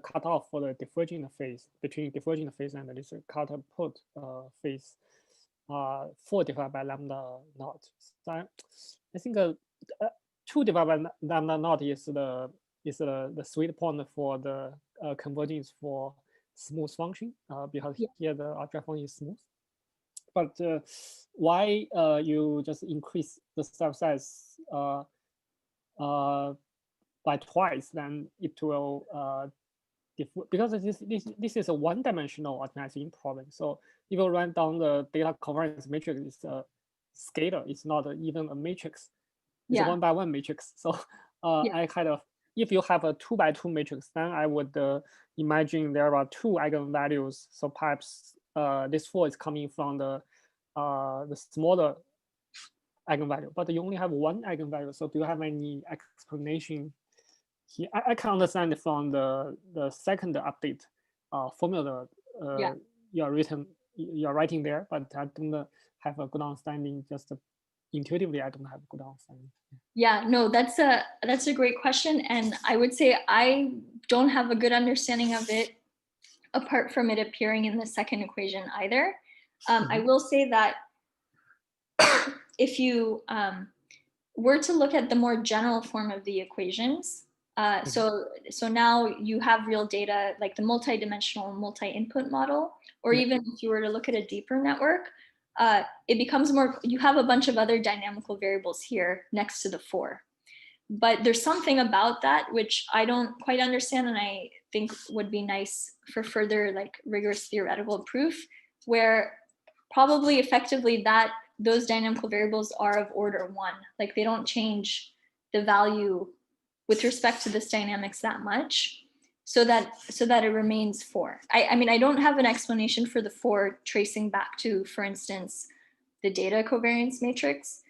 cutoff for the diverging phase, between diverging phase and this catapult phase, 4 divided by lambda naught? So I think 2 divided by lambda naught is the sweet point for the convergence for smooth function, because here the object function is smooth. But why you just increase the step size by twice, then it will because this is a one-dimensional optimizing problem. So if you run down the data covariance matrix, it's a scalar. It's not even a matrix. It's a 1-by-1 matrix. So I kind of, if you have a 2-by-2 matrix, then I would imagine there are 2 eigenvalues. So perhaps this 4 is coming from the smaller eigenvalue, but you only have 1 eigenvalue. So do you have any explanation here? I can understand from the second update formula you're writing there, but I don't have a good understanding. Just intuitively, I don't have a good understanding. Yeah, no, that's a great question, and I would say I don't have a good understanding of it apart from it appearing in the second equation either. I will say that if you were to look at the more general form of the equations, so now you have real data like the multi-dimensional multi-input model, or even if you were to look at a deeper network, it becomes more, you have a bunch of other dynamical variables here next to the 4. But there's something about that which I don't quite understand, and I think would be nice for further like rigorous theoretical proof, where probably effectively those dynamical variables are of order 1. Like they don't change the value with respect to this dynamics that much, so that it remains 4. I mean, I don't have an explanation for the 4 tracing back to, for instance, the data covariance matrix.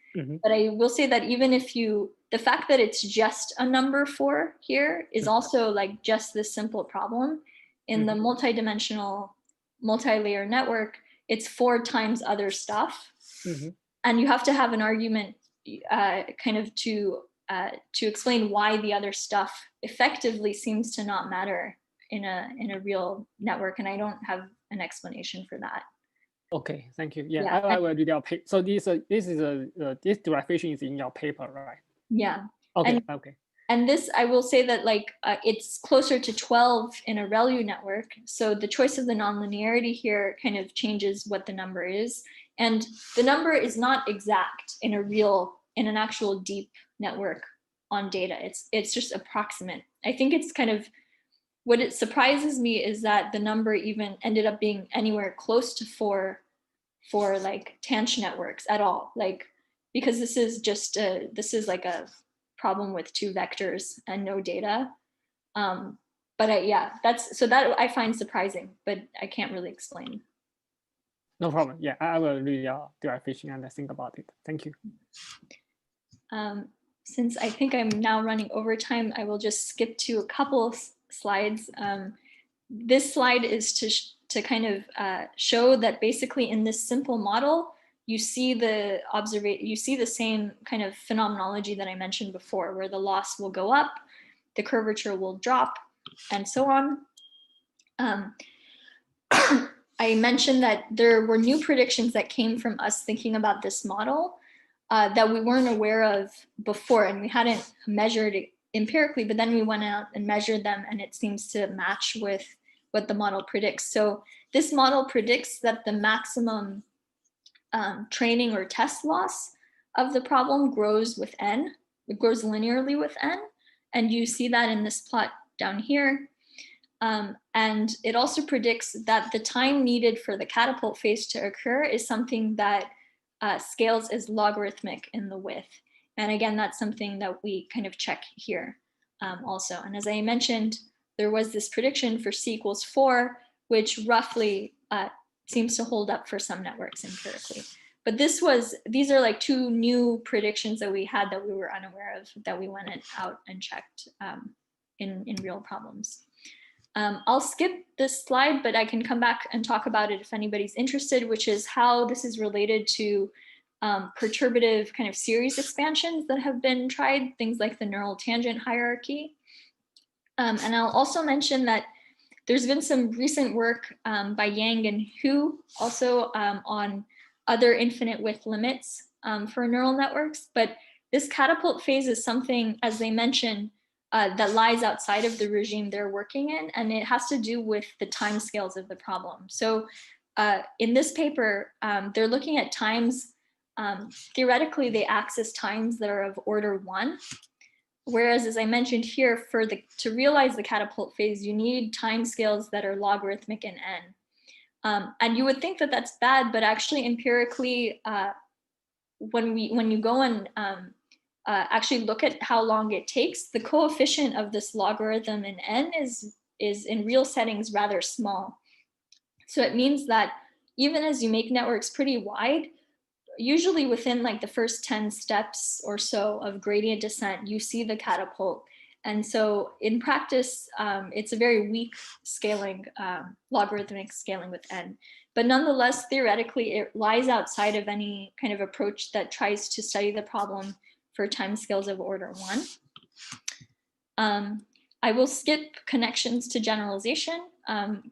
But I will say that even if the fact that it's just a number 4 here is also like just this simple problem. In the multi-dimensional multi-layer network, it's 4 times other stuff. And you have to have an argument kind of to explain why the other stuff effectively seems to not matter in a real network, and I don't have an explanation for that. Okay, thank you. Yeah, I will read your paper. So this derivation is in your paper, right? Yeah. Okay. And this, I will say that like it's closer to 12 in a ReLU network. So the choice of the nonlinearity here kind of changes what the number is. And the number is not exact in an actual deep network on data. It's just approximate. I think it's kind of, what it surprises me is that the number even ended up being anywhere close to 4 for like tanh networks at all. Like, because this is like a problem with 2 vectors and no data. But yeah, that I find surprising, but I can't really explain. No problem. Yeah, I will read your derivation and think about it. Thank you. Since I think I'm now running over time, I will just skip to a couple slides. This slide is to kind of show that basically in this simple model, you see the same kind of phenomenology that I mentioned before, where the loss will go up, the curvature will drop, and so on. I mentioned that there were new predictions that came from us thinking about this model that we weren't aware of before, and we hadn't measured it empirically, but then we went out and measured them, and it seems to match with what the model predicts. So this model predicts that the maximum training or test loss of the problem grows with n. It grows linearly with n, and you see that in this plot down here. And it also predicts that the time needed for the catapult phase to occur is something that scales as logarithmic in the width. And again, that's something that we kind of check here also. And as I mentioned, there was this prediction for c equals 4, which roughly seems to hold up for some networks empirically. But these are like two new predictions that we had that we were unaware of, that we went out and checked in real problems. I'll skip this slide, but I can come back and talk about it if anybody's interested, which is how this is related to perturbative kind of series expansions that have been tried, things like the neural tangent hierarchy. And I'll also mention that there's been some recent work by Yang and Hu also on other infinite width limits for neural networks. But this catapult phase is something, as they mentioned, that lies outside of the regime they're working in, and it has to do with the timescales of the problem. So in this paper, they're looking at times, theoretically they access times that are of order 1, whereas as I mentioned here, to realize the catapult phase, you need timescales that are logarithmic in n. And you would think that that's bad, but actually empirically, when you go and actually look at how long it takes, the coefficient of this logarithm in n is in real settings rather small. So it means that even as you make networks pretty wide, usually within like the first 10 steps or so of gradient descent, you see the catapult. And so in practice, it's a very weak scaling, logarithmic scaling with n. But nonetheless, theoretically, it lies outside of any kind of approach that tries to study the problem for timescales of order 1. I will skip connections to generalization.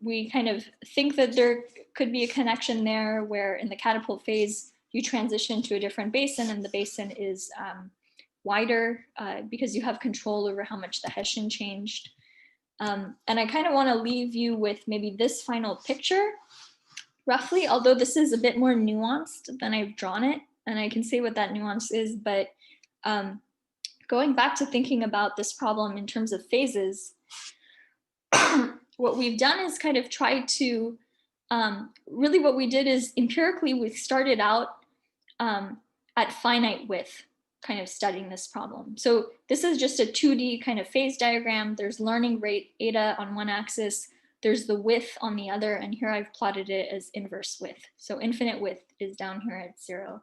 We kind of think that there could be a connection there where in the catapult phase, you transition to a different basin and the basin is wider because you have control over how much the Hessian changed. And I kind of want to leave you with maybe this final picture, roughly, although this is a bit more nuanced than I've drawn it, and I can say what that nuance is, but going back to thinking about this problem in terms of phases, what we've done is kind of try to, really what we did is empirically, we started out at finite width, kind of studying this problem. So this is just a 2D kind of phase diagram. There's learning rate eta on one axis, there's the width on the other, and here I've plotted it as inverse width. So infinite width is down here at 0.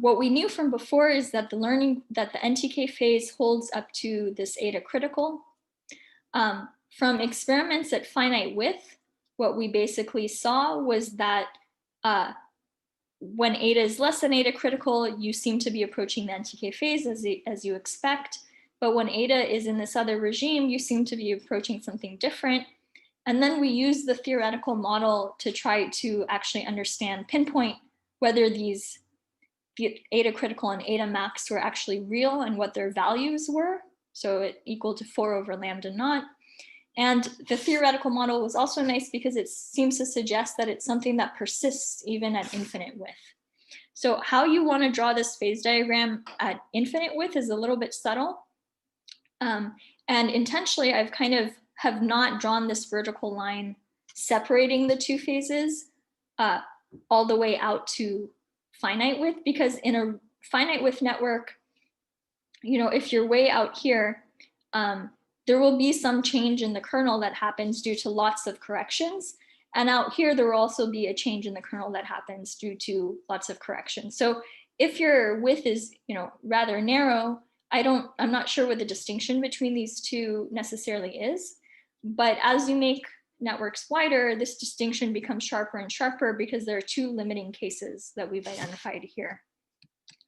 What we knew from before is that the NTK phase holds up to this eta critical. From experiments at finite width, what we basically saw was that when eta is less than eta critical, you seem to be approaching the NTK phase as you expect. But when eta is in this other regime, you seem to be approaching something different. And then we use the theoretical model to try to actually pinpoint whether the eta critical and eta max were actually real and what their values were. So it equal to 4 over lambda naught. And the theoretical model was also nice because it seems to suggest that it's something that persists even at infinite width. So how you want to draw this phase diagram at infinite width is a little bit subtle. And intentionally, I've kind of have not drawn this vertical line separating the two phases all the way out to finite width, because in a finite width network, if you're way out here, there will be some change in the kernel that happens due to lots of corrections. And out here, there will also be a change in the kernel that happens due to lots of corrections. So if your width is, rather narrow, I'm not sure what the distinction between these two necessarily is. But as you make networks wider, this distinction becomes sharper and sharper because there are two limiting cases that we've identified here.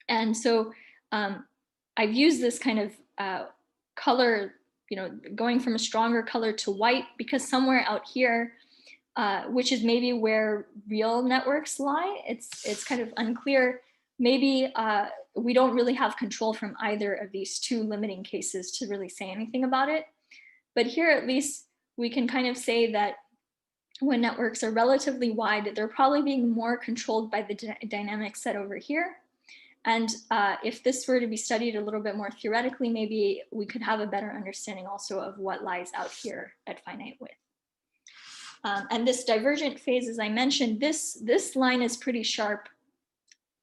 And so I've used this kind of color, going from a stronger color to white, because somewhere out here, which is maybe where real networks lie, it's kind of unclear. Maybe we don't really have control from either of these two limiting cases to really say anything about it. But here, at least, we can kind of say that when networks are relatively wide, they're probably being more controlled by the dynamic set over here. And if this were to be studied a little bit more theoretically, maybe we could have a better understanding also of what lies out here at finite width. And this divergent phase, as I mentioned, this line is pretty sharp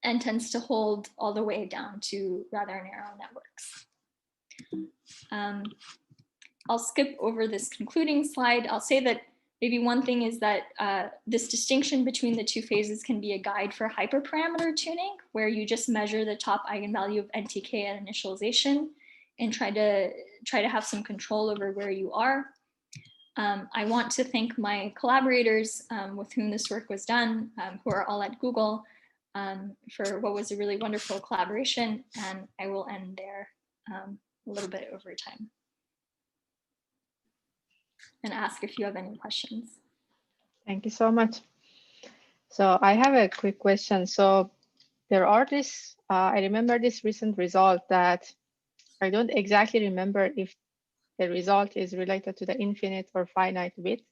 and tends to hold all the way down to rather narrow networks. I'll skip over this concluding slide. I'll say that maybe one thing is that this distinction between the two phases can be a guide for hyperparameter tuning, where you just measure the top eigenvalue of NTK at initialization and try to have some control over where you are. I want to thank my collaborators with whom this work was done, who are all at Google, for what was a really wonderful collaboration. And I will end there a little bit over time and ask if you have any questions. Thank you so much. So I have a quick question. So there are this, I remember this recent result that I don't exactly remember if the result is related to the infinite or finite width,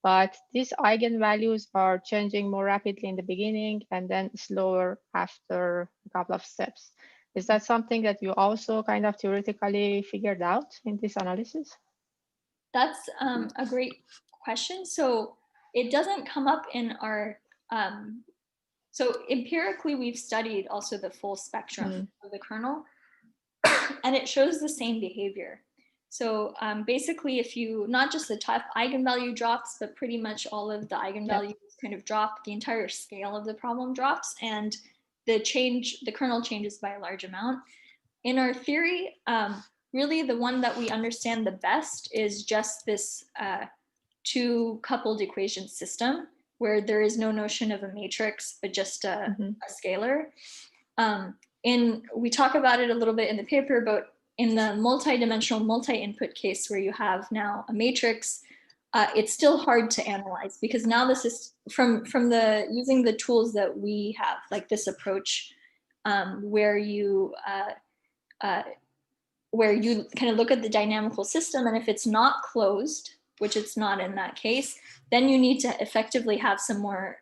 but these eigenvalues are changing more rapidly in the beginning and then slower after a couple of steps. Is that something that you also kind of theoretically figured out in this analysis? That's a great question. So it doesn't come up in our, so empirically we've studied also the full spectrum of the kernel, and it shows the same behavior. So basically, if you, not just the top eigenvalue drops, but pretty much all of the eigenvalues kind of drop, the entire scale of the problem drops, and the kernel changes by a large amount. In our theory, really the one that we understand the best is just this two coupled equation system, where there is no notion of a matrix, but just a scalar. We talk about it a little bit in the paper, but in the multi-dimensional multi-input case where you have now a matrix, it's still hard to analyze, because now this is from using the tools that we have, like this approach, where you kind of look at the dynamical system, and if it's not closed, which it's not in that case, then you need to effectively have some more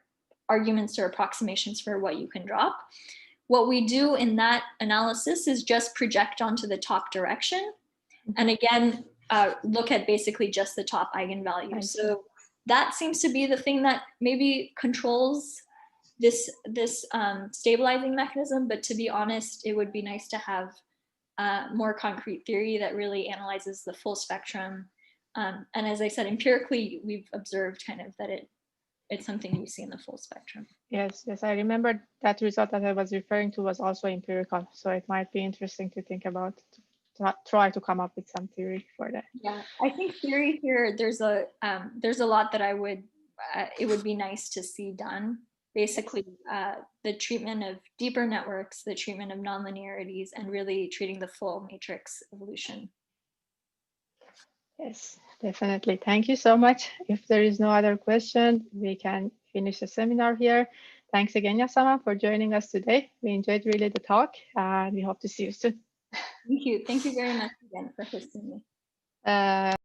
arguments or approximations for what you can drop. What we do in that analysis is just project onto the top direction, and again, look at basically just the top eigenvalue. So that seems to be the thing that maybe controls this stabilizing mechanism. But to be honest, it would be nice to have more concrete theory that really analyzes the full spectrum. And as I said, empirically, we've observed kind of that it's something you see in the full spectrum. Yes, I remember that result that I was referring to was also empirical. So it might be interesting to think about, to try to come up with some theory for that. Yeah, I think theory here, there's a lot that it would be nice to see done. Basically, the treatment of deeper networks, the treatment of nonlinearities, and really treating the full matrix evolution. Yes, definitely. Thank you so much. If there is no other question, we can finish the seminar here. Thanks again, Yasaman, for joining us today. We enjoyed really the talk, and we hope to see you soon. Thank you. Thank you very much again for hosting me.